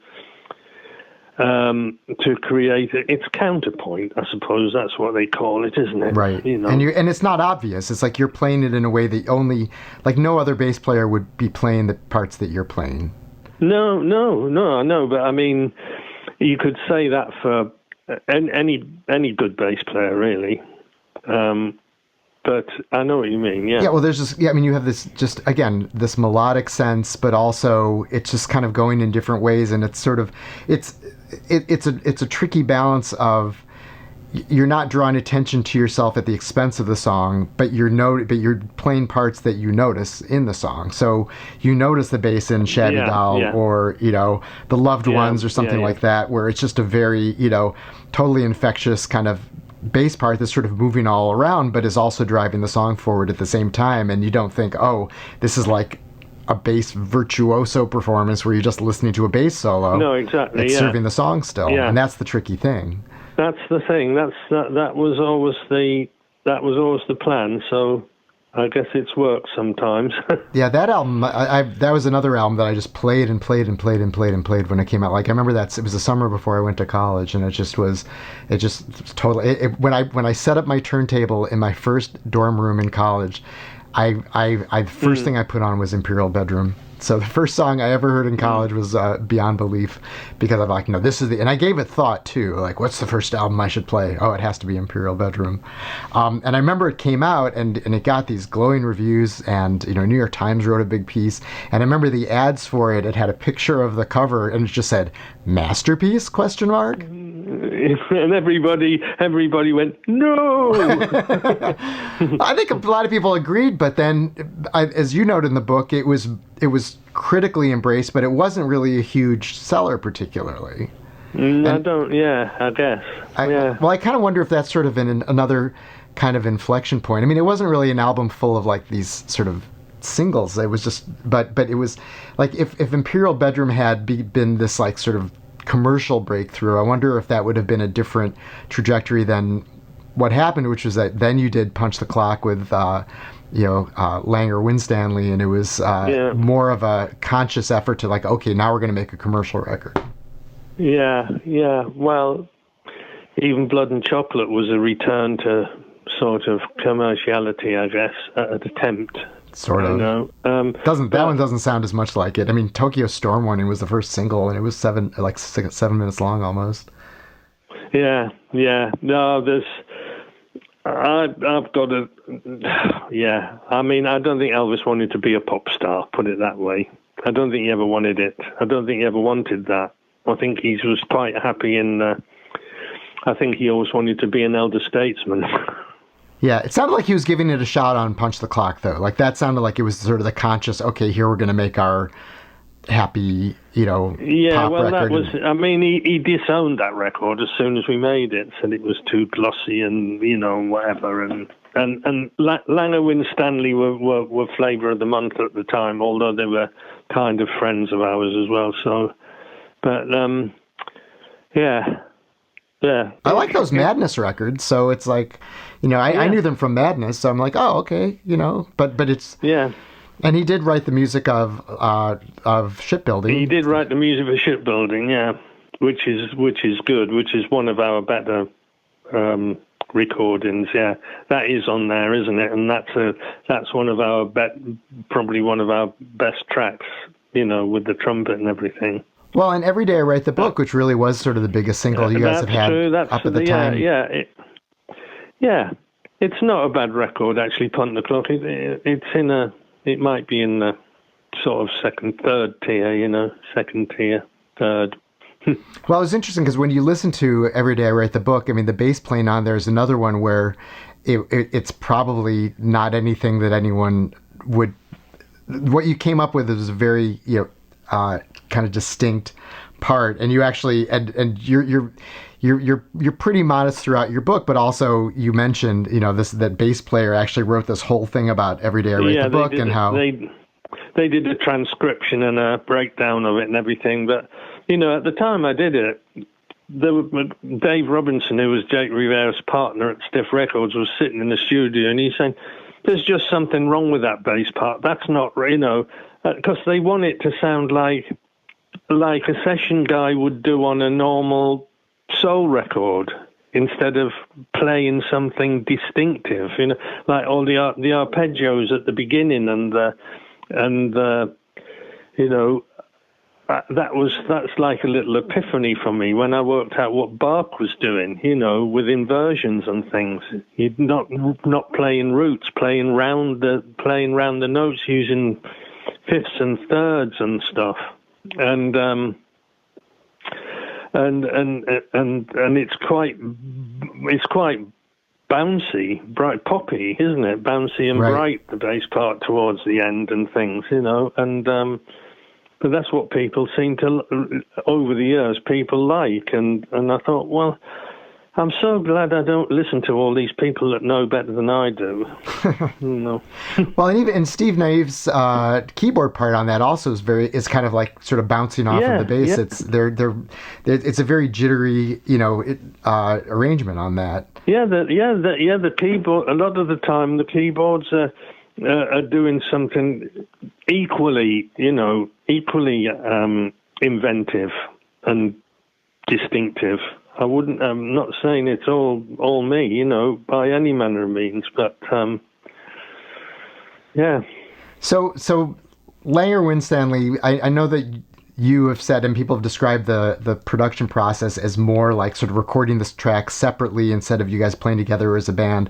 to create its counterpoint. I suppose that's what they call it, isn't it? Right. And it's not obvious. It's like you're playing it in a way that only, like, no other bass player would be playing the parts that you're playing. No. But I mean, you could say that for any good bass player, really. But I know what you mean, yeah. Yeah, well, there's just, you have this, just, again, this melodic sense, but also it's just kind of going in different ways, and it's sort of, it's a tricky balance of, you're not drawing attention to yourself at the expense of the song, but you're playing parts that you notice in the song. So you notice the bass in Shabby Doll or, The Loved Ones or something like that, where it's just a very, totally infectious kind of bass part that's sort of moving all around, but is also driving the song forward at the same time. And you don't think, oh, this is like a bass virtuoso performance where you're just listening to a bass solo. No, exactly. It's serving the song still, and that's the tricky thing. That's the thing. That was always the plan. So I guess it's worked sometimes. Yeah, that album, that was another album that I just played and played when it came out. Like, I remember it was the summer before I went to college, and it just totally, when I set up my turntable in my first dorm room in college, the first thing I put on was Imperial Bedroom. So the first song I ever heard in college was Beyond Belief, because I'm like, this is and I gave it thought too, like, what's the first album I should play? Oh, it has to be Imperial Bedroom. And I remember it came out and it got these glowing reviews, and New York Times wrote a big piece, and I remember the ads for it had a picture of the cover and it just said "masterpiece?" ? And everybody went, no. I think a lot of people agreed, but then, as you noted in the book, it was critically embraced, but it wasn't really a huge seller particularly. I guess. Well, I kind of wonder if that's sort of another kind of inflection point. I mean, it wasn't really an album full of like these sort of singles. It was just, but it was like if Imperial Bedroom had been this like sort of commercial breakthrough, I wonder if that would have been a different trajectory than what happened, which was that then you did Punch the Clock with Langer Winstanley, and it was more of a conscious effort to like, okay, now we're going to make a commercial record. Yeah. Well, even Blood and Chocolate was a return to sort of commerciality, I guess, an attempt. Sort of. That one doesn't sound as much like it. I mean, Tokyo Storm Warning was the first single, and it was 7 minutes long almost. Yeah. No, I've got a. Yeah, I mean, I don't think Elvis wanted to be a pop star. Put it that way. I don't think he ever wanted it. I don't think he ever wanted that. I think he was quite happy in. I think he always wanted to be an elder statesman. Yeah, it sounded like he was giving it a shot on Punch the Clock, though. Like, that sounded like it was sort of the conscious, okay, here we're going to make our happy, pop record. That was, I mean, he disowned that record as soon as we made it, said it was too glossy and, whatever. And Langer Winstanley were Flavor of the Month at the time, although they were kind of friends of ours as well. So, but, yeah. I like those Madness records, so it's like, I knew them from Madness, so I'm like, oh, okay, but it's... Yeah. And he did write the music of Shipbuilding. He did write the music for Shipbuilding, yeah, which is good, which is one of our better recordings. Yeah, that is on there, isn't it? And that's one of our probably one of our best tracks, with the trumpet and everything. Well, and Every Day I Write the Book, which really was sort of the biggest single you guys have had up at the time. Yeah. It's not a bad record, actually, Punt the Clock. It might be in the sort of third tier, second tier, third. Well, it's interesting because when you listen to Every Day I Write the Book, I mean, the bass playing on there is another one where it's probably not anything that anyone would. What you came up with is a very, kind of distinct part, and you actually and you're pretty modest throughout your book, but also you mentioned that bass player actually wrote this whole thing about Every Day I Write the Book and how they did a transcription and a breakdown of it and everything. But at the time I did it, Dave Robinson, who was Jake Rivera's partner at Stiff Records, was sitting in the studio and he's saying, "There's just something wrong with that bass part. That's not, because they want it to sound like a session guy would do on a normal soul record instead of playing something distinctive, like all the arpeggios at the beginning that's like a little epiphany for me when I worked out what Bach was doing, with inversions and things. He'd not playing roots, playing round the notes using fifths and thirds and stuff, and it's quite bouncy, bright poppy, isn't it? Bouncy and bright, the bass part towards the end and things, but that's what people seem to, over the years, people like. And I thought, well, I'm so glad I don't listen to all these people that know better than I do. Well, and Steve Naif's keyboard part on that also is kind of like sort of bouncing off of the bass. Yeah. It's a very jittery, arrangement on that. The keyboard. A lot of the time, the keyboards are doing something equally inventive and distinctive. I'm not saying it's all me, by any manner of means, but yeah. So Langer Winstanley, I know that you have said, and people have described the production process as more like sort of recording this track separately instead of you guys playing together as a band.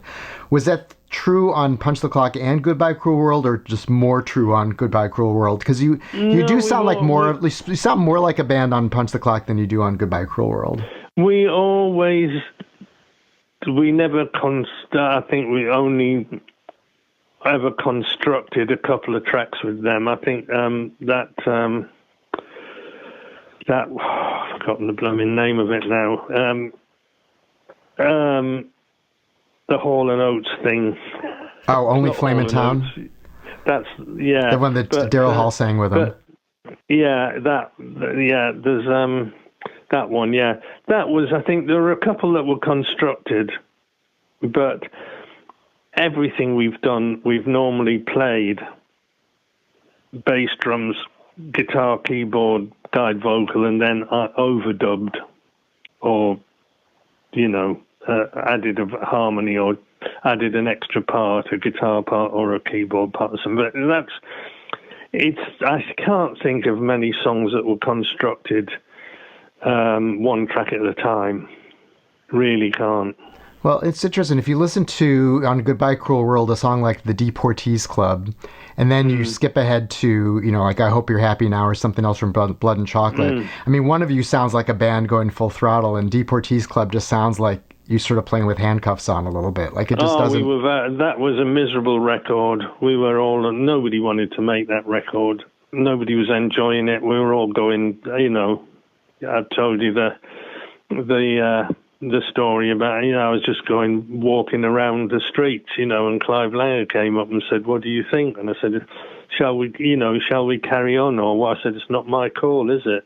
Was that true on Punch the Clock and Goodbye Cruel World, or just more true on Goodbye Cruel World? Because you sound like you sound more like a band on Punch the Clock than you do on Goodbye Cruel World. We never I think we only ever constructed a couple of tracks with them. I think that I've forgotten the blooming name of it now. The Hall and Oates thing. Oh, Only Flame in Town? That's, yeah. The one that Daryl Hall sang with him. There's that one, yeah. That was, I think, there were a couple that were constructed, but everything we've done, we've normally played bass, drums, guitar, keyboard, guide vocal, and then overdubbed or, added a harmony or added an extra part, a guitar part or a keyboard part or something. But I can't think of many songs that were constructed one track at a time. Really can't. Well, it's interesting. If you listen to, on Goodbye Cruel World, a song like The Deportees Club, and then you skip ahead to, like I Hope You're Happy Now or something else from Blood and Chocolate. I mean, one of you sounds like a band going full throttle, and Deportees Club just sounds like you sort of playing with handcuffs on a little bit. Like it just doesn't... that was a miserable record. Nobody wanted to make that record. Nobody was enjoying it. We were all going, I told you the story about, I was just walking around the streets, and Clive Langer came up and said, "What do you think?" And I said, shall we carry on or what? I said, "It's not my call, is it?"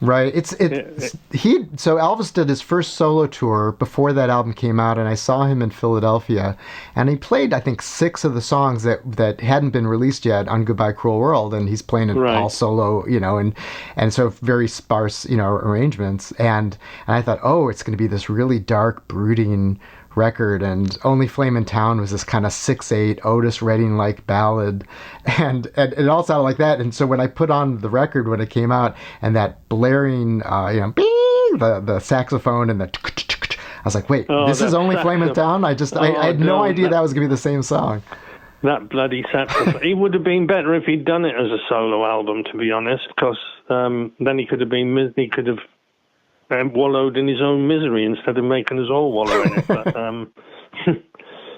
Right. So Elvis did his first solo tour before that album came out, and I saw him in Philadelphia, and he played, I think, 6 of the songs that hadn't been released yet on Goodbye Cruel World, and he's playing it all solo, and so very sparse, arrangements. And I thought, oh, it's going to be this really dark, brooding record, and Only Flame in Town was this kind of 6/8 Otis Redding like ballad, and it all sounded like that. And so when I put on the record when it came out, and that blaring bing, the saxophone and the I was like, wait, this is Only Flame in Town? I had no idea that was gonna be the same song. That bloody saxophone. It would have been better if he'd done it as a solo album, to be honest, because then he could have wallowed in his own misery instead of making us all wallow in it.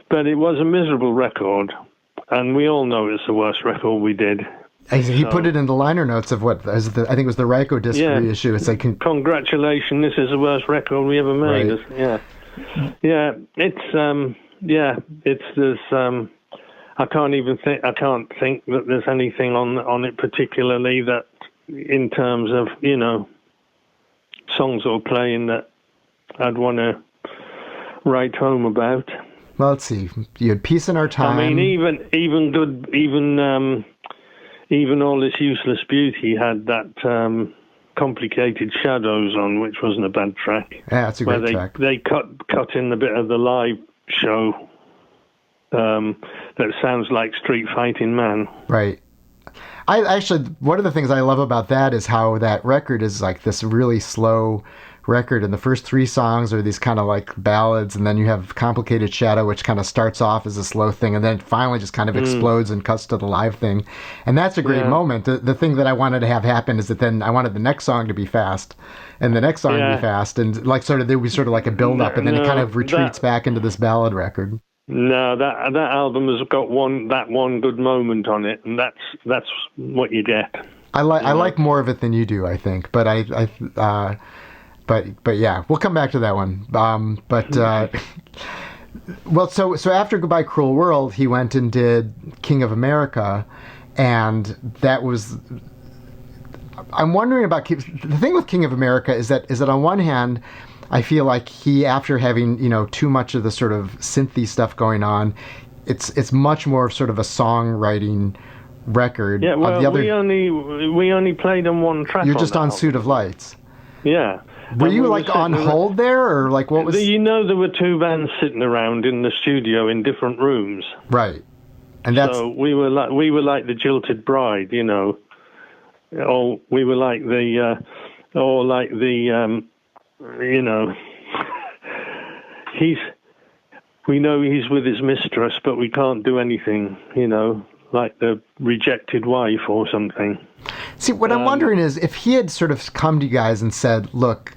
But it was a miserable record, and we all know it's the worst record we did. He put it in the liner notes of I think it was the Ryko disc reissue. It's like, congratulations, this is the worst record we ever made. Right. It's this. I can't think that there's anything on it particularly that, in terms of songs or playing, that I'd want to write home about. Well, let's see. You had Peace in Our Time. I mean, even All This Useless Beauty had that Complicated Shadows on, which wasn't a bad track. Yeah, it's a great track. They cut in a bit of the live show that sounds like Street Fighting Man. Right. I actually, one of the things I love about that is how that record is like this really slow record, and the first 3 songs are these kind of like ballads, and then you have Complicated Shadow, which kind of starts off as a slow thing, and then finally just kind of explodes and cuts to the live thing. And that's a great moment. The thing that I wanted to have happen is that then I wanted the next song to be fast, and the next song to be fast, and like there was sort of like a build up, and then it kind of retreats back into this ballad record. No, that album has got one good moment on it, and that's what you get. I like more of it than you do, I think, but But yeah, we'll come back to that one. Well, so after Goodbye Cruel World, he went and did King of America, and that was. I'm wondering about the thing with King of America is that on one hand, I feel like he, after having too much of the sort of synthy stuff going on, it's much more sort of a songwriting record. Yeah, well, we only played on one track. You're just on Suit of Lights. Yeah. Were you like on hold there, or like what was? There were 2 bands sitting around in the studio in different rooms. Right, and so we were like the Jilted Bride, or we were like we know he's with his mistress, but we can't do anything, like the rejected wife or something. See, what I'm wondering is if he had sort of come to you guys and said, look,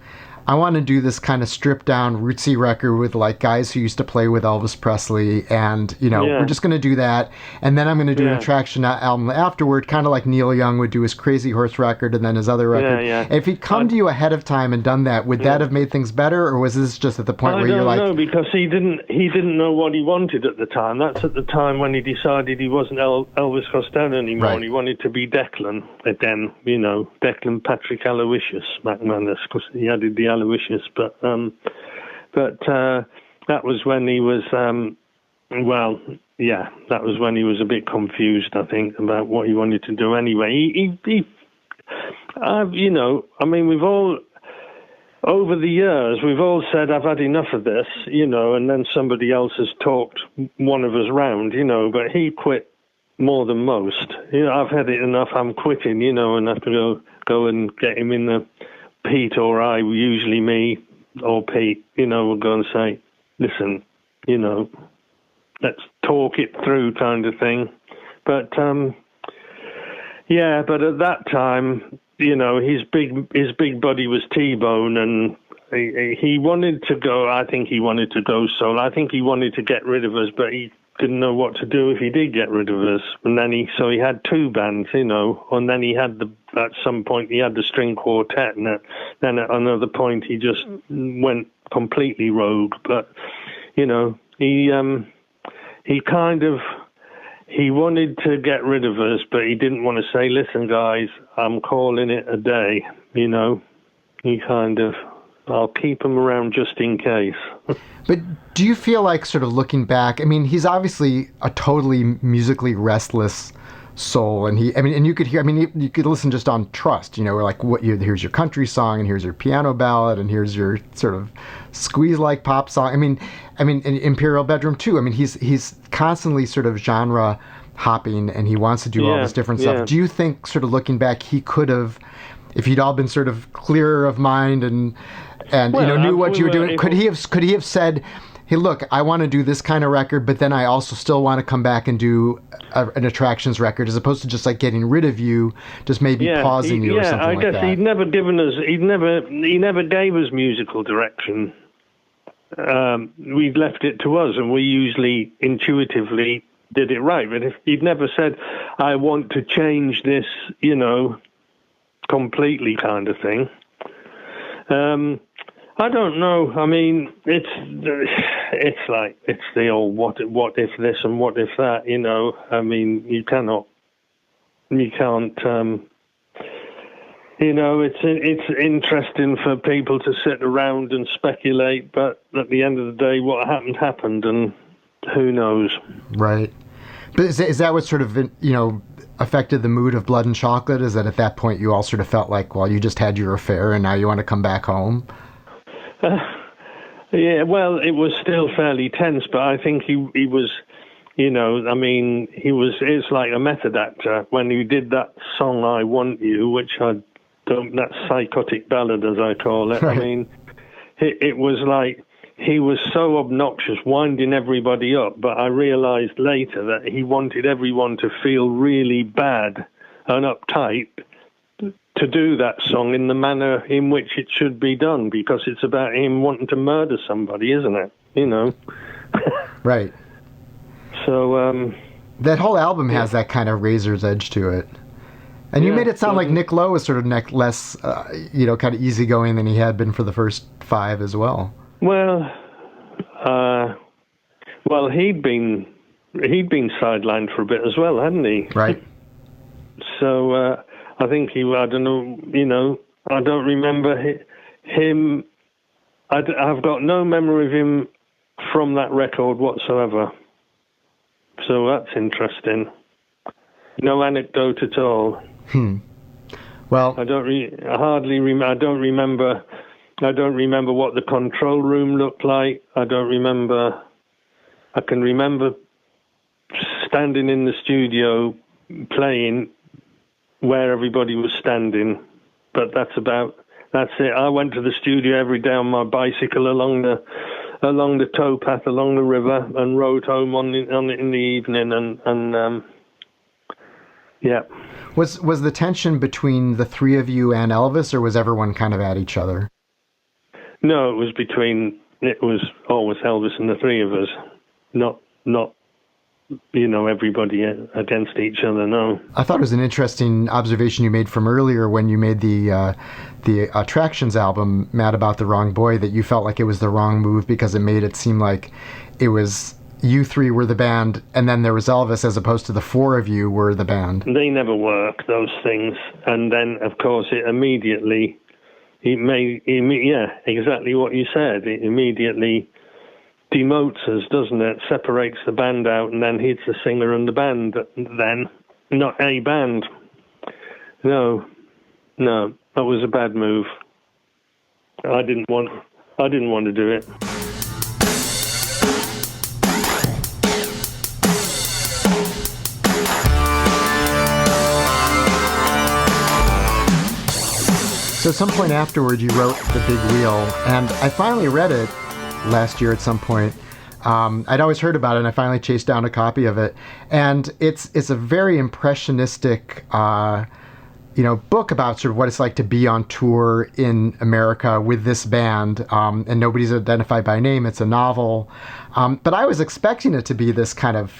I want to do this kind of stripped down rootsy record with like guys who used to play with Elvis Presley, and we're just going to do that, and then I'm going to do an Attraction album afterward, kind of like Neil Young would do his Crazy Horse record and then his other record. If he'd come to you ahead of time and done that, would that have made things better, or was this just at the point where you're like? I don't know, because he didn't know what he wanted at the time. That's at the time when he decided he wasn't Elvis Costello anymore, and he wanted to be Declan again. Declan Patrick Aloysius McManus, because he added the Aloysius, but that was when he was that was when he was a bit confused, I think, about what he wanted to do anyway. We've all, over the years, we've all said, I've had enough of this, and then somebody else has talked one of us round, but he quit more than most. I've had it enough, I'm quitting, and I have to go and get him in the Pete or I, usually me or Pete, will go and say, listen, let's talk it through, kind of thing. But but at that time, his big buddy was T-Bone, and he wanted to go. I think he wanted to go solo. I think he wanted to get rid of us, but he didn't know what to do if he did get rid of us. And then he had 2 bands, and then he had at some point he had the string quartet, and then at another point he just went completely rogue. But he wanted to get rid of us, but he didn't want to say, listen guys, I'm calling it a day, I'll keep him around just in case. But do you feel like, sort of looking back, I mean, he's obviously a totally musically restless soul, and you could hear, you could listen just on Trust, like here's your country song, and here's your piano ballad, and here's your sort of squeeze-like pop song. In Imperial Bedroom too. He's constantly sort of genre hopping, and he wants to do all this different stuff. Do you think, sort of looking back, he could have, if he'd all been sort of clearer of mind and knew what you were doing, could he have said, hey, look, I want to do this kind of record, but then I also still want to come back and do an Attractions record, as opposed to just like getting rid of you, just maybe pausing you or something like that? Yeah, I guess he never gave us musical direction. We left it to us, and we usually intuitively did it right. But if he'd never said, I want to change this, completely kind of thing. I don't know. It's the old what if this and what if that, you can't, it's interesting for people to sit around and speculate, but at the end of the day, what happened, and who knows? Right. But is that what sort of, affected the mood of Blood and Chocolate? Is that at that point you all sort of felt like, well, you just had your affair and now you want to come back home? Yeah, well, it was still fairly tense, but I think he was, it's like a method actor. When he did that song, I Want You, which that psychotic ballad, as I call it, right. It was like, he was so obnoxious, winding everybody up, but I realized later that he wanted everyone to feel really bad and uptight to do that song in the manner in which it should be done, because it's about him wanting to murder somebody, isn't it? Right. So that whole album has that kind of razor's edge to it. And you made it sound like Nick Lowe was sort of less, kind of easygoing than he had been for the first 5 as well. Well, he'd been sidelined for a bit as well, hadn't he? Right. So I think I don't remember him. I've got no memory of him from that record whatsoever. So that's interesting. No anecdote at all. Well, I don't remember what the control room looked like. I can remember standing in the studio playing where everybody was standing, but that's it. I went to the studio every day on my bicycle along the towpath along the river, and rode home in the evening, and yeah. Was the tension between the three of you and Elvis, or was everyone kind of at each other? No, it was always Elvis and the three of us, not everybody against each other. No. I thought it was an interesting observation you made from earlier when you made the Attractions album, Mad About the Wrong Boy, that you felt like it was the wrong move because it made it seem like it was you three were the band, and then there was Elvis, as opposed to the four of you were the band. They never work, those things. And then, of course, exactly what you said. It immediately demotes us, doesn't it? Separates the band out, and then he's the singer and the band then, not a band. No, that was a bad move. I didn't want to do it. So at some point afterward, you wrote The Big Wheel, and I finally read it last year at some point. I'd always heard about it, and I finally chased down a copy of it. And it's a very impressionistic, book about sort of what it's like to be on tour in America with this band, and nobody's identified by name. It's a novel, but I was expecting it to be this kind of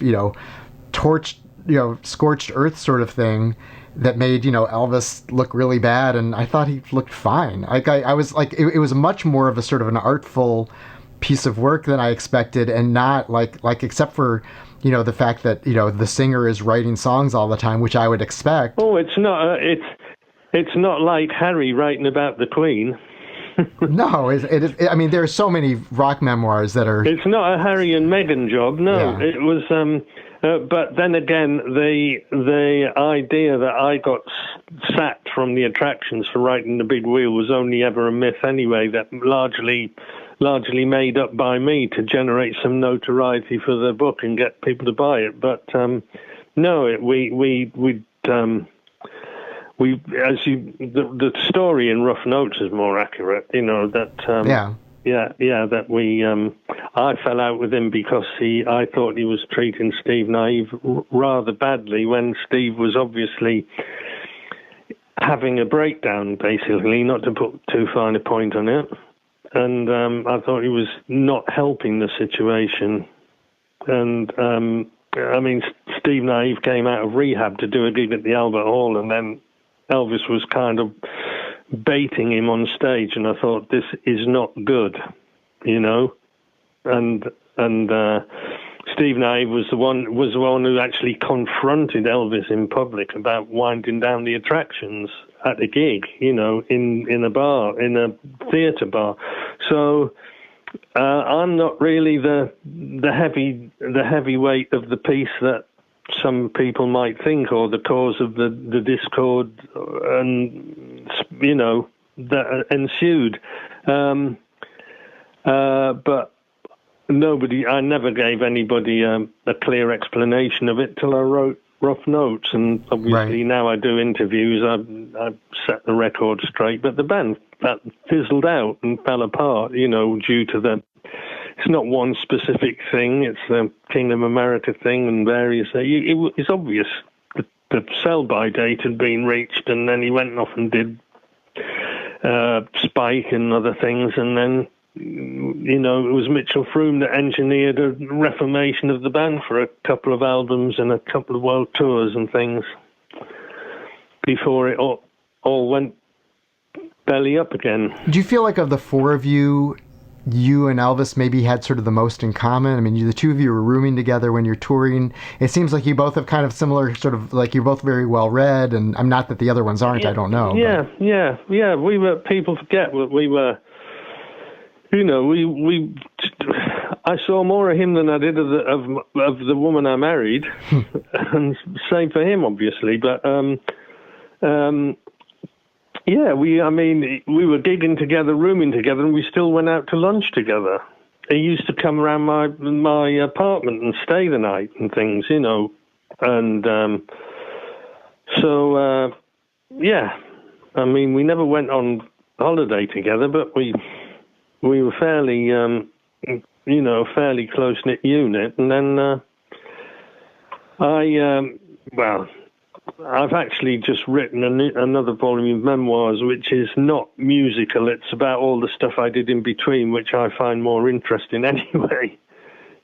scorched earth sort of thing that made, Elvis look really bad, and I thought he looked fine. I was like, it was much more of a sort of an artful piece of work than I expected, and not like except for, the fact that, the singer is writing songs all the time, which I would expect. Oh, it's not like Harry writing about the Queen. No, it is. I mean, there are so many rock memoirs that are. It's not a Harry and Meghan job. No, Yeah. it was. But then again, the idea that I got sacked from the attractions for writing The Big Wheel was only ever a myth anyway. That largely made up by me to generate some notoriety for the book and get people to buy it. But no, the story in Rough Notes is more accurate. You know that. That we. I fell out with him because I thought he was treating Steve Naive rather badly when Steve was obviously having a breakdown, basically, not to put too fine a point on it. And I thought he was not helping the situation. And I mean, Steve Naive came out of rehab to do a gig at the Albert Hall, and then Elvis was kind of baiting him on stage, and I thought, this is not good, you know. And Steve Naive was the one who actually confronted Elvis in public about winding down the attractions at a gig, you know, in a bar, in a theatre bar. So I'm not really the heavyweight of the piece that some people might think, or the cause of the discord, and you know, that ensued. But I never gave anybody a clear explanation of it till I wrote Rough Notes, and obviously now I do interviews. I've set the record straight, but the band that fizzled out and fell apart, you know, due to it's not one specific thing. It's the Kingdom America thing and various. It's obvious the sell-by date had been reached, and then he went off and did Spike and other things, and then, you know, it was Mitchell Froom that engineered a reformation of the band for a couple of albums and a couple of world tours and things before it all went belly up again. Do you feel like of the four of you and Elvis maybe had sort of the most in common? I mean, the two of you were rooming together when you're touring. It seems like you both have kind of similar sort of, like, you're both very well read, and I'm not that the other ones aren't, I don't know. Yeah. We were, people forget what we were, you know, I saw more of him than I did of the woman I married, and same for him, obviously, but, yeah, we were gigging together, rooming together, and we still went out to lunch together. He used to come around my apartment and stay the night and things, you know. And yeah, I mean, we never went on holiday together, but we were fairly, fairly close-knit unit. And then I've actually just written another volume of memoirs, which is not musical. It's about all the stuff I did in between, which I find more interesting anyway.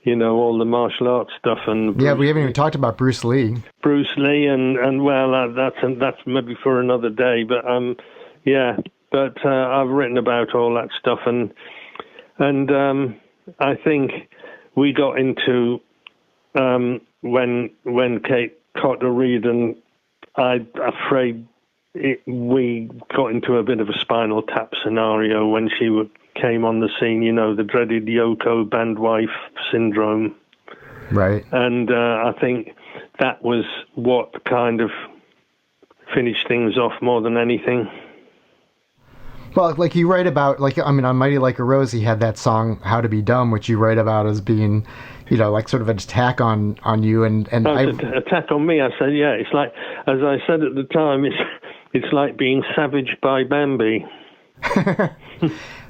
You know, all the martial arts stuff. And we haven't even talked about Bruce Lee. Bruce Lee, and that's maybe for another day. But I've written about all that stuff, and I think we got into when Kate Cotter Reid and I'm afraid we got into a bit of a Spinal Tap scenario when she came on the scene, you know, the dreaded Yoko bandwife syndrome. Right. And I think that was what kind of finished things off more than anything. Well, like you write about, like, I mean, on Mighty Like a Rose, he had that song, How to Be Dumb, which you write about as being, you know, like sort of an attack on you. And attack on me, I said, yeah. It's like, as I said at the time, it's like being savaged by Bambi.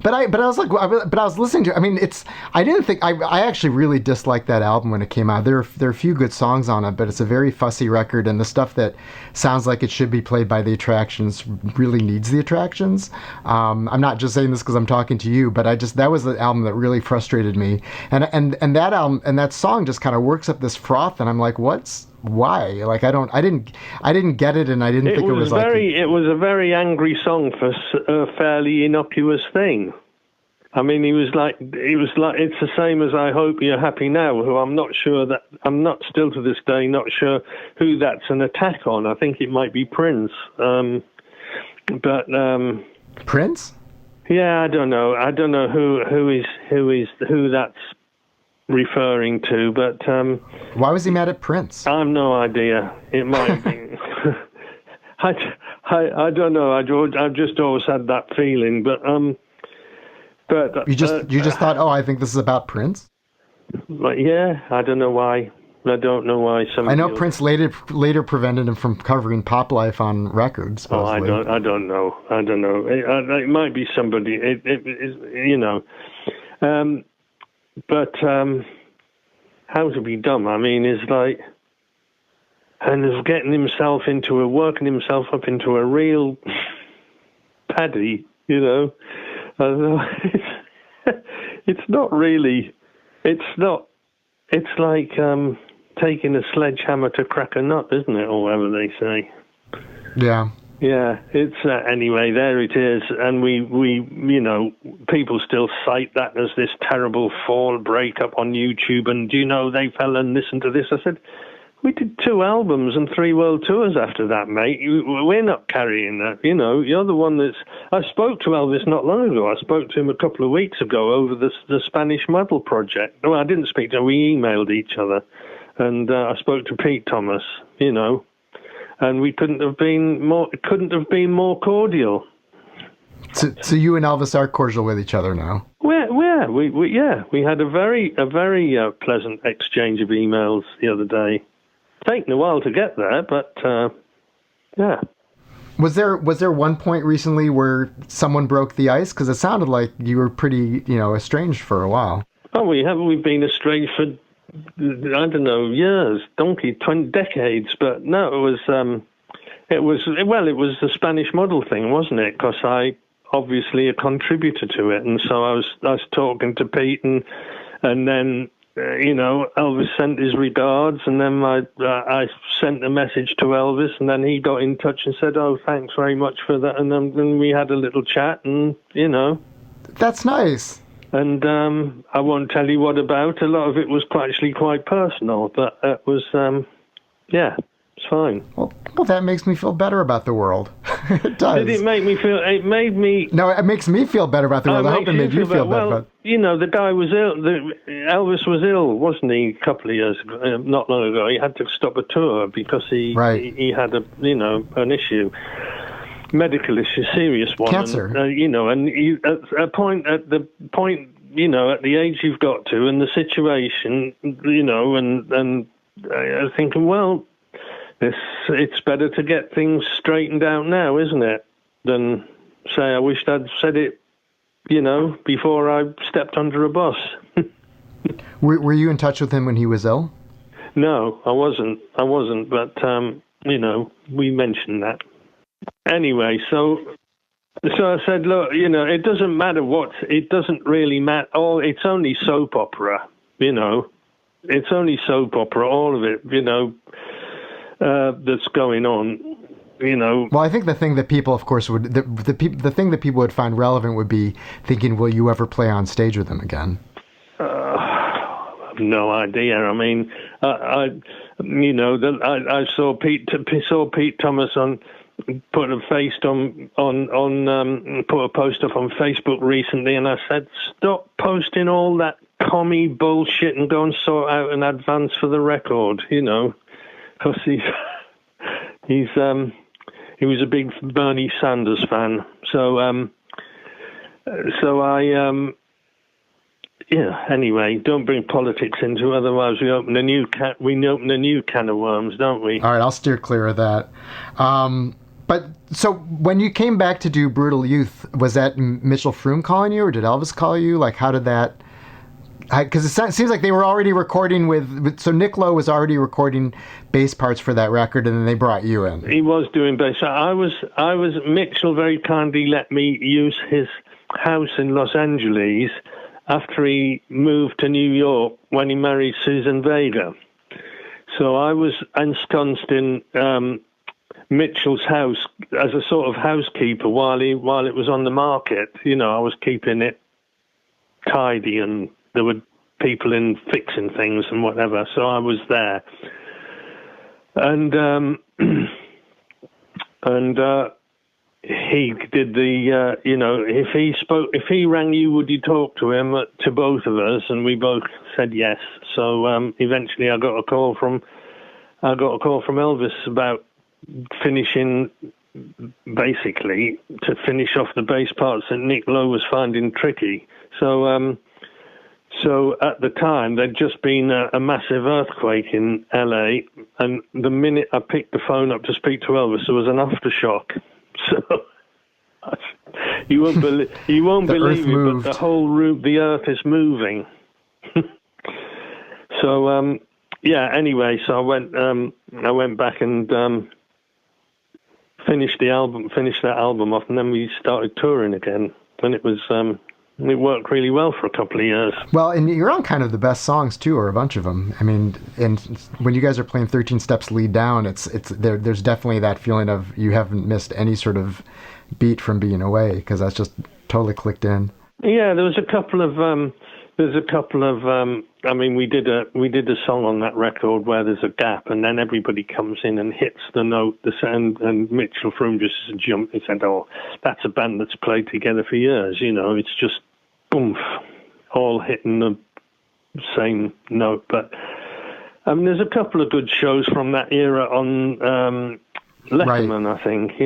But I was listening to, I mean, I actually really disliked that album when it came out. There are a few good songs on it, but it's a very fussy record, and the stuff that sounds like it should be played by the Attractions really needs the Attractions. I'm not just saying this because I'm talking to you, but that was the album that really frustrated me. And that album and that song just kind of works up this froth, and I'm like, why? Like, I didn't get it, and I didn't think it was like... It was a very angry song for a fairly innocuous thing. I mean, it was like, it's the same as I Hope You're Happy Now, who I'm not still to this day, not sure who that's an attack on. I think it might be Prince. Prince? Yeah, I don't know. I don't know who that's referring to, but why was he mad at Prince? I have no idea. It might have been. I don't know. I've just always had that feeling, but you just thought, oh, I think this is about Prince. But yeah, I don't know why. I don't know why. I know Prince later prevented him from covering Pop Life on records. Supposedly. Oh, I don't know. It might be somebody. You know. But how to be dumb? I mean, it's like, and is working himself up into a real paddy. You know, it's not really. It's not. It's like taking a sledgehammer to crack a nut, isn't it, or whatever they say? Yeah. Yeah, it's anyway. There it is, and we you know, people still cite that as this terrible fall breakup on YouTube. And do you know they fell and listened to this? I said, we did 2 albums and 3 world tours after that, mate. We're not carrying that. You know, you're the one that's. I spoke to Elvis not long ago. I spoke to him a couple of weeks ago over the Spanish Model project. No, I didn't speak to him. We emailed each other, and I spoke to Pete Thomas. You know. And we couldn't have been more cordial. So you and Elvis are cordial with each other now. We had a very pleasant exchange of emails the other day. Taken a while to get there, but yeah. Was there one point recently where someone broke the ice? Because it sounded like you were pretty, estranged for a while. Oh, we've been estranged for, I don't know, years, 20 decades. But no, it was the Spanish Model thing, wasn't it? Because I obviously a contributor to it, and so I was talking to Pete, and then Elvis sent his regards, and then I sent a message to Elvis, and then he got in touch and said, "Oh, thanks very much for that," and then we had a little chat, and That's nice. And I won't tell you what about. A lot of it was actually quite personal, but it was, it's fine. Well, that makes me feel better about the world. It does. Did it make me feel? It made me. No, it makes me feel better about the world. I hope it made you feel better. Well, the guy was ill. Elvis was ill, wasn't he? A couple of years ago, not long ago. He had to stop a tour because he had an issue. Medical issue, serious one. Cancer. And you, at the age you've got to, and the situation, and I was thinking, well, it's better to get things straightened out now, isn't it? Than say, I wished I'd said it, before I stepped under a bus. Were you in touch with him when he was ill? No, I wasn't, but, we mentioned that. Anyway, so I said, look, it doesn't matter it doesn't really matter. It's only soap opera, It's only soap opera, all of it, that's going on, Well, I think the thing that people, of course, would the thing that people would find relevant would be thinking, will you ever play on stage with them again? I have no idea. I mean, I saw Pete Thomas put a post up on Facebook recently, and I said, stop posting all that commie bullshit and go and sort out an advance for the record, because he was a big Bernie Sanders fan. So anyway, don't bring politics into it, otherwise we open a new can of worms, don't we? All right, I'll steer clear of that. But so when you came back to do Brutal Youth, was that Mitchell Froom calling you, or did Elvis call you? Like, how did that? Because it seems like they were already recording so Nick Lowe was already recording bass parts for that record, and then they brought you in. He was doing bass. Mitchell very kindly let me use his house in Los Angeles after he moved to New York when he married Susan Vega. So I was ensconced in Mitchell's house as a sort of housekeeper while it was on the market. I was keeping it tidy, and there were people in fixing things and whatever. So I was there, and he did the, if he rang you, would you talk to him? To both of us, and we both said yes. So eventually, I got a call from Elvis about finishing, basically to finish off the bass parts that Nick Lowe was finding tricky. So at the time, there'd just been a massive earthquake in LA, and the minute I picked the phone up to speak to Elvis, there was an aftershock. So you won't believe it, but the whole room, the earth is moving. So anyway, so I went back and finished that album off, and then we started touring again, and it was. It worked really well for a couple of years. Well, and you're on kind of the best songs too, or a bunch of them. I mean, and when you guys are playing 13 Steps Lead Down, there's definitely that feeling of you haven't missed any sort of beat from being away, because that's just totally clicked in. Yeah, there was a couple of. I mean, we did a song on that record where there's a gap, and then everybody comes in and hits the note. And Mitchell Froome just jumped and said, "Oh, that's a band that's played together for years. It's just boom, all hitting the same note." But there's a couple of good shows from that era on Letterman, right. I think,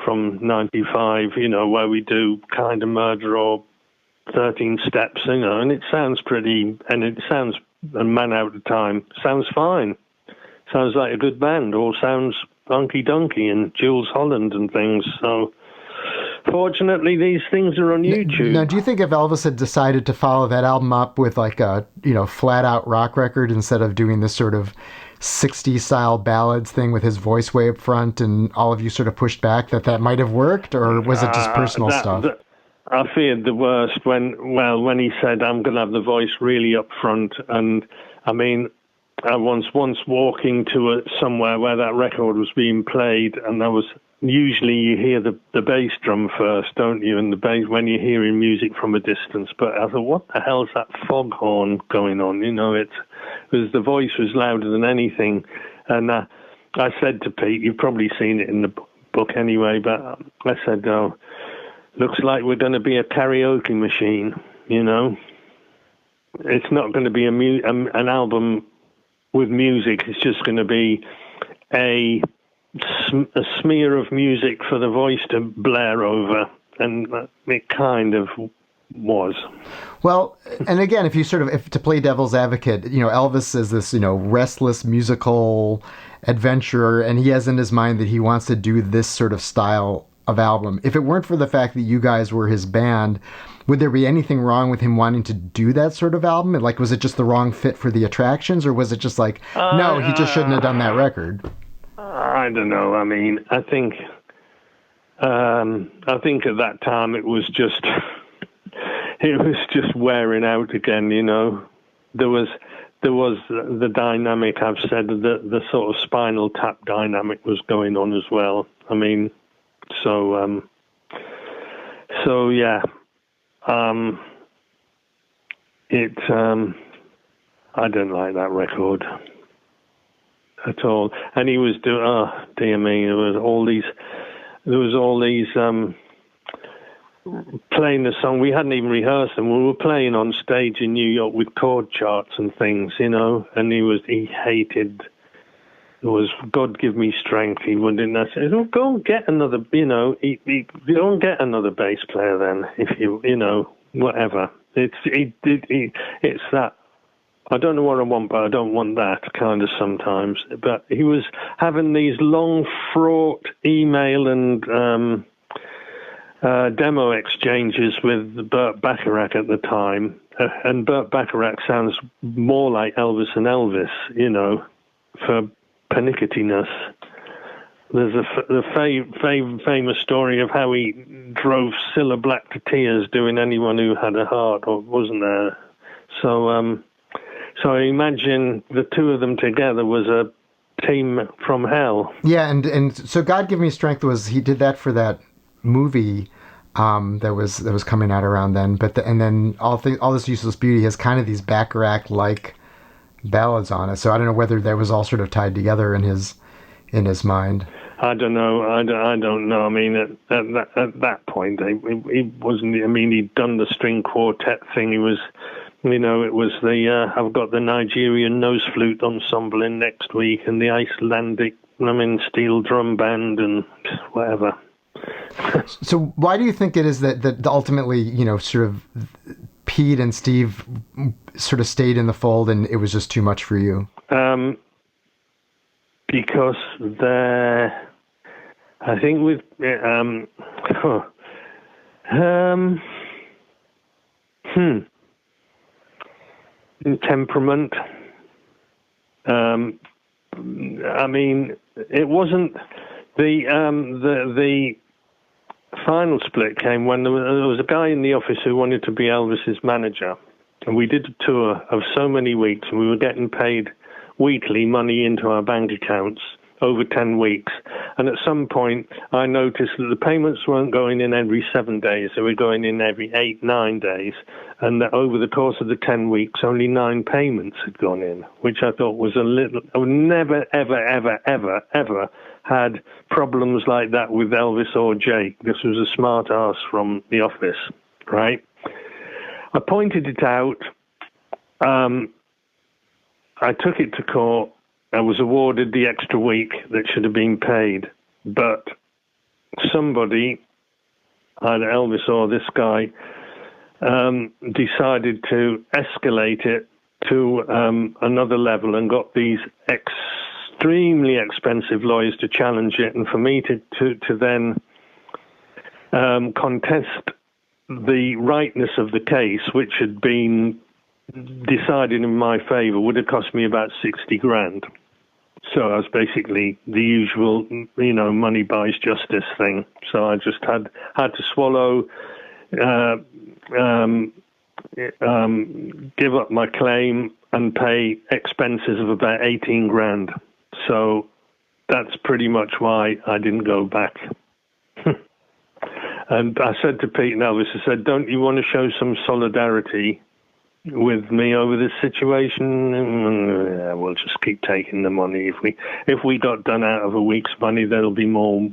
from '95, where we do Kind of Murder or 13 Steps, and it sounds pretty, and it sounds, a man out of time, sounds fine. Sounds like a good band, all sounds hunky-dunky, and Jules Holland and things. So fortunately, these things are on YouTube. Now, do you think if Elvis had decided to follow that album up with like a, flat-out rock record instead of doing this sort of 60s style ballads thing with his voice way up front and all of you sort of pushed back, that might have worked, or was it just personal stuff? I feared the worst when he said, "I'm going to have the voice really up front." And I mean, I was once walking to somewhere where that record was being played, and usually you hear the bass drum first, don't you? And the bass, when you're hearing music from a distance. But I thought, what the hell's that foghorn going on? The voice was louder than anything. And I said to Pete, you've probably seen it in the book anyway, but I said, "Oh, looks like we're going to be a karaoke machine, It's not going to be an album with music. It's just going to be a smear of music for the voice to blare over." And it kind of was. Well, and again, if to play devil's advocate, Elvis is this, restless musical adventurer, and he has in his mind that he wants to do this sort of style of album. If it weren't for the fact that you guys were his band, would there be anything wrong with him wanting to do that sort of album? Like, was it just the wrong fit for the Attractions, or was it just like, no, he just shouldn't have done that record? I don't know. I mean, I think at that time it was just wearing out again. There was the dynamic. I've said the sort of Spinal Tap dynamic was going on as well. I mean. So yeah, I don't like that record at all. And he was doing, oh dear me, there was all these playing the song. We hadn't even rehearsed them. We were playing on stage in New York with chord charts and things, and he hated. It was God give me strength. He wouldn't. I said, "Oh, go and get another. Go and get another bass player then. If you, whatever. It's that. I don't know what I want, but I don't want that kind of sometimes." But he was having these long, fraught email and demo exchanges with Burt Bacharach at the time, and Burt Bacharach sounds more like Elvis and Elvis, for pernicketiness. There's the famous story of how he drove Cilla Black to tears doing Anyone Who Had a Heart, or wasn't there? So I imagine the two of them together was a team from hell. Yeah, and so God Give Me Strength he did that for that movie that was coming out around then. But and then All This Useless Beauty has kind of these Bacharach-like ballads on it. So I don't know whether that was all sort of tied together in his mind. I don't know. I don't know. I mean, at that point, he wasn't. I mean, he'd done the string quartet thing. He was, it was the. I've got the Nigerian nose flute ensemble in next week, and the Icelandic, steel drum band, and whatever. So, why do you think it is that ultimately, sort of Pete and Steve sort of stayed in the fold, and it was just too much for you? Because I think with temperament. I mean, it wasn't the final split came when there was a guy in the office who wanted to be Elvis's manager, and we did a tour of so many weeks, and we were getting paid weekly money into our bank accounts over 10 weeks. And at some point, I noticed that the payments weren't going in every 7 days. They were going in every 8-9 days. And that over the course of the 10 weeks, only 9 payments had gone in, which I thought was a little... I never, ever, ever, ever, ever had problems like that with Elvis or Jake. This was a smart ass from the office, right? I pointed it out. I took it to court. I was awarded the extra week that should have been paid, but somebody, either Elvis or this guy, decided to escalate it to another level and got these extremely expensive lawyers to challenge it, and for me to then contest the rightness of the case, which had been decided in my favor, would have cost me about 60 grand. So I was basically the usual, money buys justice thing. So I just had to swallow, give up my claim and pay expenses of about 18 grand. So that's pretty much why I didn't go back. And I said to Pete and Elvis, I said, don't you want to show some solidarity with me over this situation? Yeah, we'll just keep taking the money. If we got done out of a week's money, there'll be more,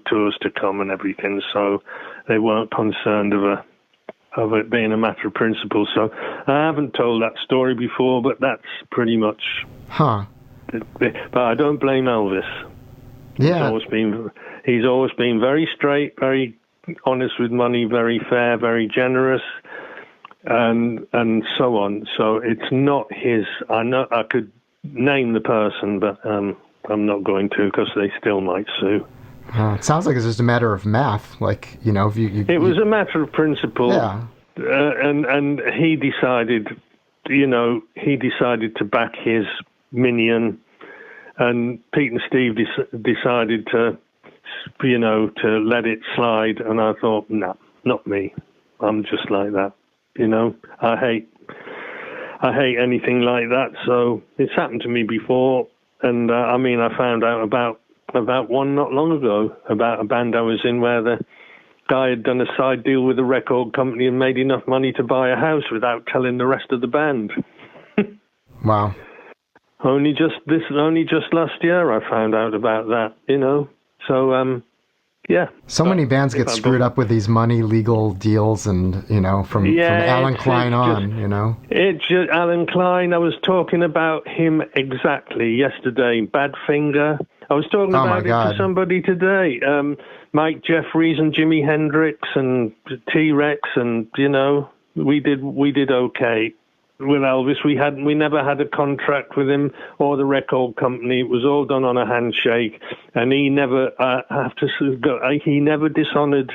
tours to come and everything. So they weren't concerned of it being a matter of principle. So I haven't told that story before, but that's pretty much. Huh. But I don't blame Elvis. Yeah. He's always been very straight, very honest with money, very fair, very generous, and so on. So it's not his. I know I could name the person, but I'm not going to, because they still might sue. It sounds like it's just a matter of math. Like, if you it was a matter of principle. Yeah. And he decided, to back his minion, and Pete and Steve decided to let it slide. And I thought, no, not me. I'm just like that. I hate anything like that. So it's happened to me before. And I found out about one not long ago, about a band I was in where the guy had done a side deal with a record company and made enough money to buy a house without telling the rest of the band. Wow. Only just last year I found out about that, So, yeah. So many bands get screwed up with these money legal deals, and from Alan Klein on. Alan Klein. I was talking about him exactly yesterday. Badfinger. I was talking about it to somebody today. Mike Jeffries and Jimi Hendrix and T-Rex, and we did okay with Elvis. We never had a contract with him or the record company. It was all done on a handshake, and he never he never dishonored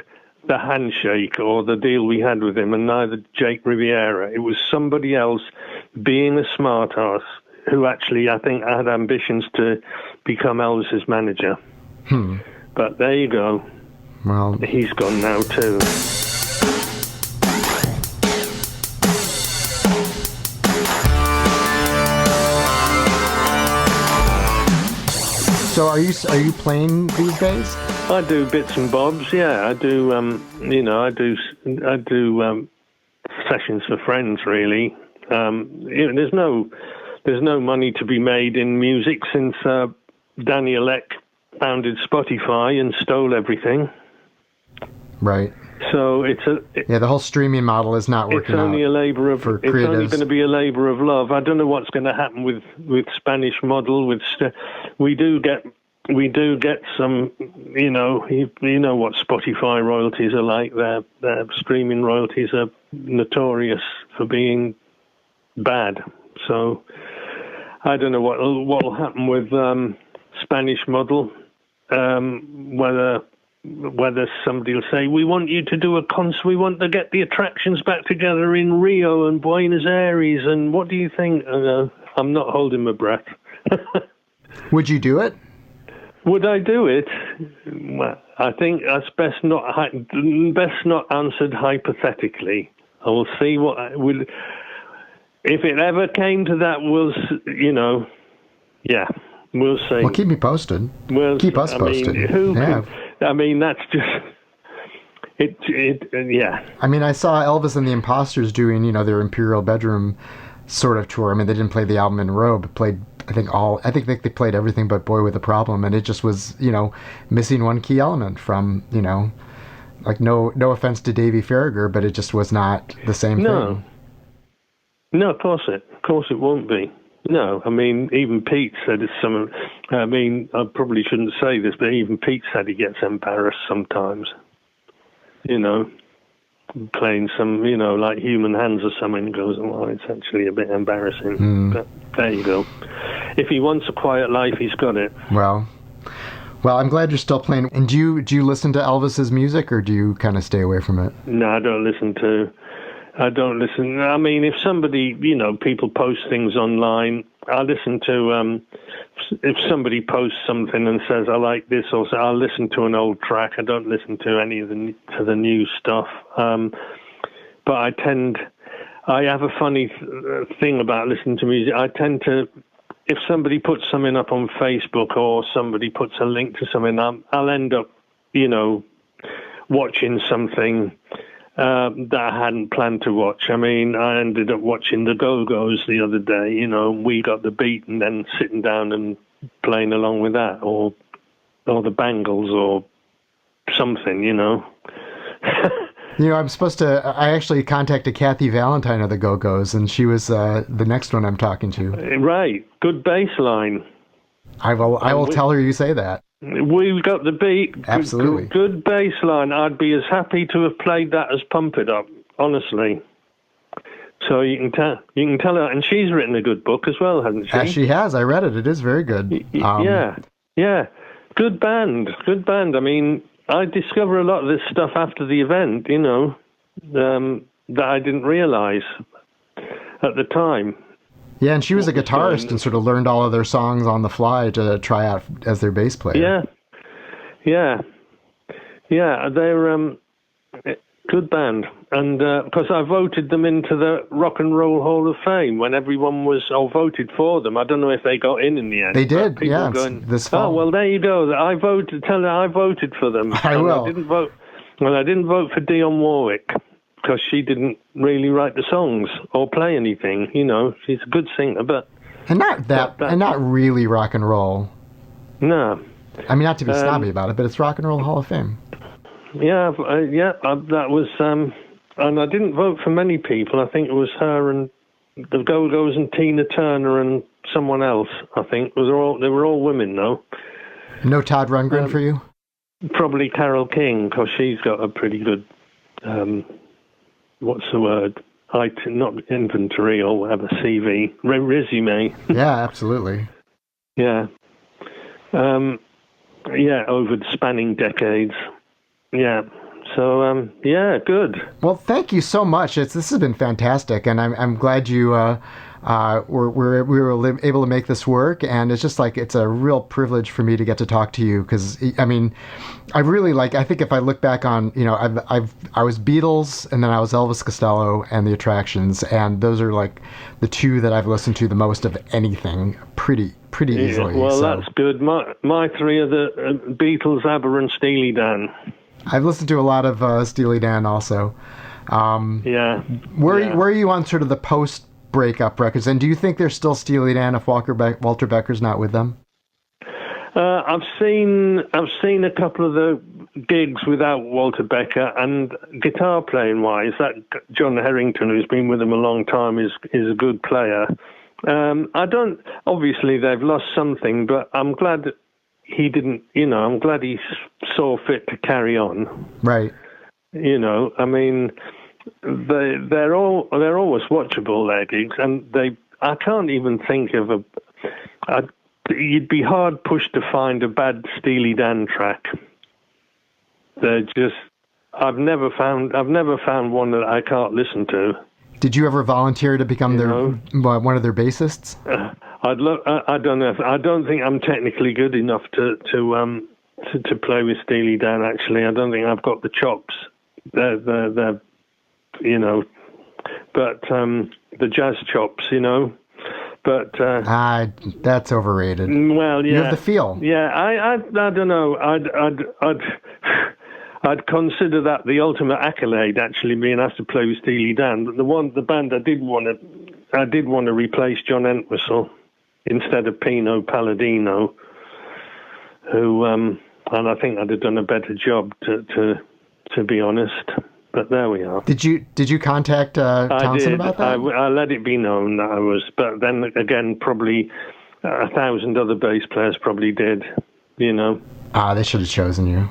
the handshake or the deal we had with him, and neither Jake Riviera. It was somebody else being a smartass who actually, I think, had ambitions to become Elvis's manager. But there you go. Well, he's gone now too. So are you playing these days? I do bits and bobs. Yeah, I do. I do sessions for friends. Really, there's no money to be made in music since Daniel Ek founded Spotify and stole everything. Right. So the whole streaming model is not working. It's only out a labor of. for It's creatives. only going to be a labor of love. I don't know what's going to happen with Spanish model. We do get some. You know what Spotify royalties are like. Their streaming royalties are notorious for being bad. So I don't know what will happen with Spanish model. Whether somebody will say, we want you to do a concert, we want to get the attractions back together in Rio and Buenos Aires, and what do you think? I'm not holding my breath. Would you do it? Would I do it? Well, I think that's best not answered hypothetically. I will see what I will. If it ever came to that, we'll see. Well, keep me posted. Keep us posted. I mean, that's just it. Yeah. I mean, I saw Elvis and the Imposters doing, their Imperial Bedroom sort of tour. I mean, they didn't play the album in a row, but played, I think they played everything but Boy with a Problem, and it just was, missing one key element from, like no offense to Davy Farragher, but it just was not the same thing. No, of course it won't be. No, I mean, even Pete said it's some. I mean, I probably shouldn't say this, but even Pete said he gets embarrassed sometimes. Playing some, like Human Hands or something, goes, well, it's actually a bit embarrassing. But there you go. If he wants a quiet life, he's got it. Well, I'm glad you're still playing. And do you listen to Elvis's music, or do you kind of stay away from it? No, I don't listen. I mean, if somebody, people post things online, I listen to, if somebody posts something and says, I like this, or so, I'll listen to an old track. I don't listen to any of the new stuff. But I have a funny thing about listening to music. I tend to, if somebody puts something up on Facebook or somebody puts a link to something, I'll end up, watching something that I hadn't planned to watch. I mean, I ended up watching the Go-Go's the other day, We Got the Beat, and then sitting down and playing along with that, or the Bangles, or something, I actually contacted Kathy Valentine of the Go-Go's, and she was the next one I'm talking to. Right. Good bass line. I will tell her you say that. We Got the Beat. Absolutely. Good bass line. I'd be as happy to have played that as Pump It Up, honestly. So you can tell her, and she's written a good book as well, hasn't she? She has. I read it. It is very good. Yeah. Good band. I mean, I discover a lot of this stuff after the event, that I didn't realize at the time. Yeah, and she was a guitarist and sort of learned all of their songs on the fly to try out as their bass player. Yeah. They're good band, and because I voted them into the Rock and Roll Hall of Fame when everyone was voted for them. I don't know if they got in the end. They did. Yeah, this fall. Oh well, there you go. I voted. Tell her I voted for them. I will. I didn't vote. Well, I didn't vote for Dionne Warwick, because she didn't really write the songs or play anything. She's a good singer, but and not really rock and roll. No, I mean, not to be snobby about it, but it's Rock and Roll Hall of Fame. Yeah, that was, and I didn't vote for many people. I think it was her and the Go-Go's and Tina Turner and someone else. I think they were all women though. No Todd Rundgren for you? Probably Carole King, because she's got a pretty good. What's the word? Not inventory or whatever, CV, resume. Yeah, absolutely. Yeah. Over the spanning decades. Yeah. So, good. Well, thank you so much. This has been fantastic, and I'm glad you were able to make this work, and it's just like it's a real privilege for me to get to talk to you, because I mean, I really I think if I look back on, I was Beatles, and then I was Elvis Costello and the Attractions, and those are like the two that I've listened to the most of anything pretty easily. Well, that's good. My three are the Beatles, ABBA, and Steely Dan. I've listened to a lot of Steely Dan also. Where are you on sort of the post-breakup records? And do you think they're still Steely Dan if Walter Becker's not with them? I've seen a couple of the gigs without Walter Becker, and guitar playing wise, that John Harrington, who's been with them a long time, is a good player. Obviously they've lost something, but I'm glad he didn't, I'm glad he saw fit to carry on. Right. I mean, they're always watchable, their gigs, and I can't even think of you'd be hard pushed to find a bad Steely Dan track. I've never found one that I can't listen to. Did you ever volunteer to become one of their bassists? I don't know. I don't think I'm technically good enough to play with Steely Dan. Actually, I don't think I've got the chops. They're but the jazz chops, But that's overrated. Well, yeah, you have the feel. Yeah, I don't know. I'd consider that the ultimate accolade, actually, being asked to play with Steely Dan. But the band I did want to replace John Entwistle instead of Pino Palladino, who and I think I'd have done a better job to be honest. But there we are. Did you contact Townsend about that? I let it be known that I was, but then again, probably 1,000 other bass players probably did. They should have chosen you.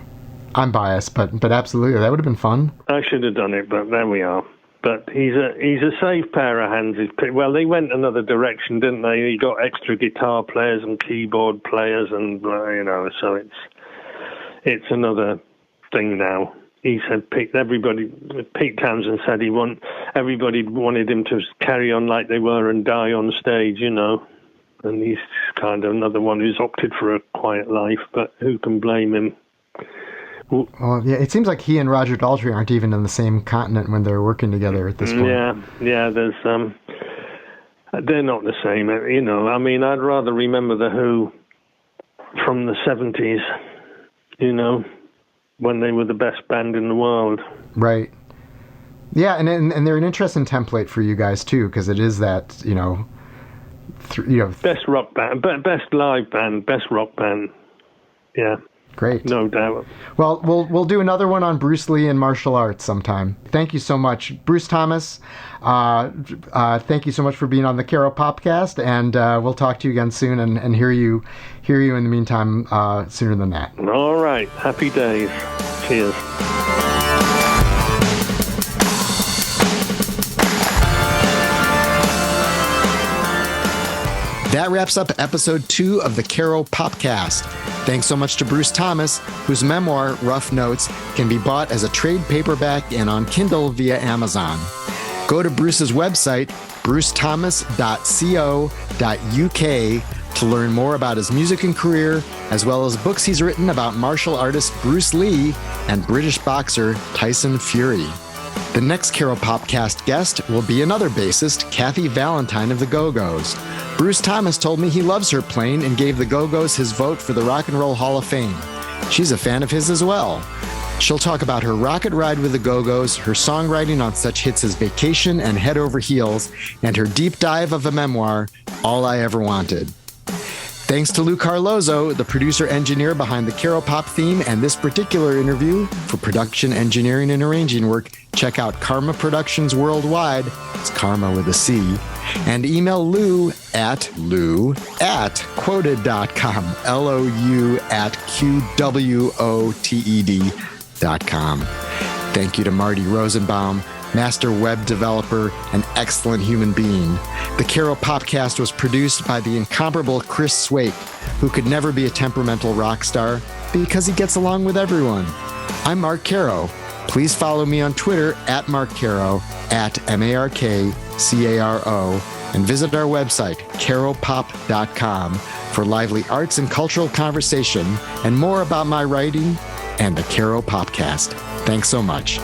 I'm biased, but absolutely, that would have been fun. I should have done it, but there we are. But he's a safe pair of hands. Well, they went another direction, didn't they? He got extra guitar players and keyboard players, and so it's another thing now. He said Pete Townsend said everybody wanted him to carry on like they were and die on stage, and he's kind of another one who's opted for a quiet life, but who can blame him? Well, yeah, it seems like he and Roger Daltrey aren't even on the same continent when they're working together at this point. Yeah, there's they're not the same, I mean, I'd rather remember the Who from the 70s, when they were the best band in the world. Right. Yeah, and they're an interesting template for you guys too, because it is that best rock band, best live band, best rock band. Yeah. Great. No doubt. Well, we'll do another one on Bruce Lee and martial arts sometime. Thank you so much, Bruce Thomas. Thank you so much for being on the Caro Popcast, and we'll talk to you again soon and hear you in the meantime sooner than that. All right. Happy days. Cheers. That wraps up episode 2 of the Caro Popcast. Thanks so much to Bruce Thomas, whose memoir, Rough Notes, can be bought as a trade paperback and on Kindle via Amazon. Go to Bruce's website, brucethomas.co.uk, to learn more about his music and career, as well as books he's written about martial artist Bruce Lee and British boxer Tyson Fury. The next Caro Popcast guest will be another bassist, Kathy Valentine of the Go-Go's. Bruce Thomas told me he loves her playing and gave the Go-Go's his vote for the Rock and Roll Hall of Fame. She's a fan of his as well. She'll talk about her rocket ride with the Go-Go's, her songwriting on such hits as Vacation and Head Over Heels, and her deep dive of a memoir, All I Ever Wanted. Thanks to Lou Carlozo, the producer-engineer behind the Caro Pop theme and this particular interview. For production, engineering, and arranging work, check out Karma Productions Worldwide. It's Karma with a C. And email Lou at quoted.com. LOU@QWOTED.com. Thank you to Marty Rosenbaum, master web developer, and excellent human being. The Caro Popcast was produced by the incomparable Chris Swake, who could never be a temperamental rock star because he gets along with everyone. I'm Mark Caro. Please follow me on Twitter at Mark Caro, at MarkCaro, and visit our website, caropop.com, for lively arts and cultural conversation and more about my writing and the Caro Popcast. Thanks so much.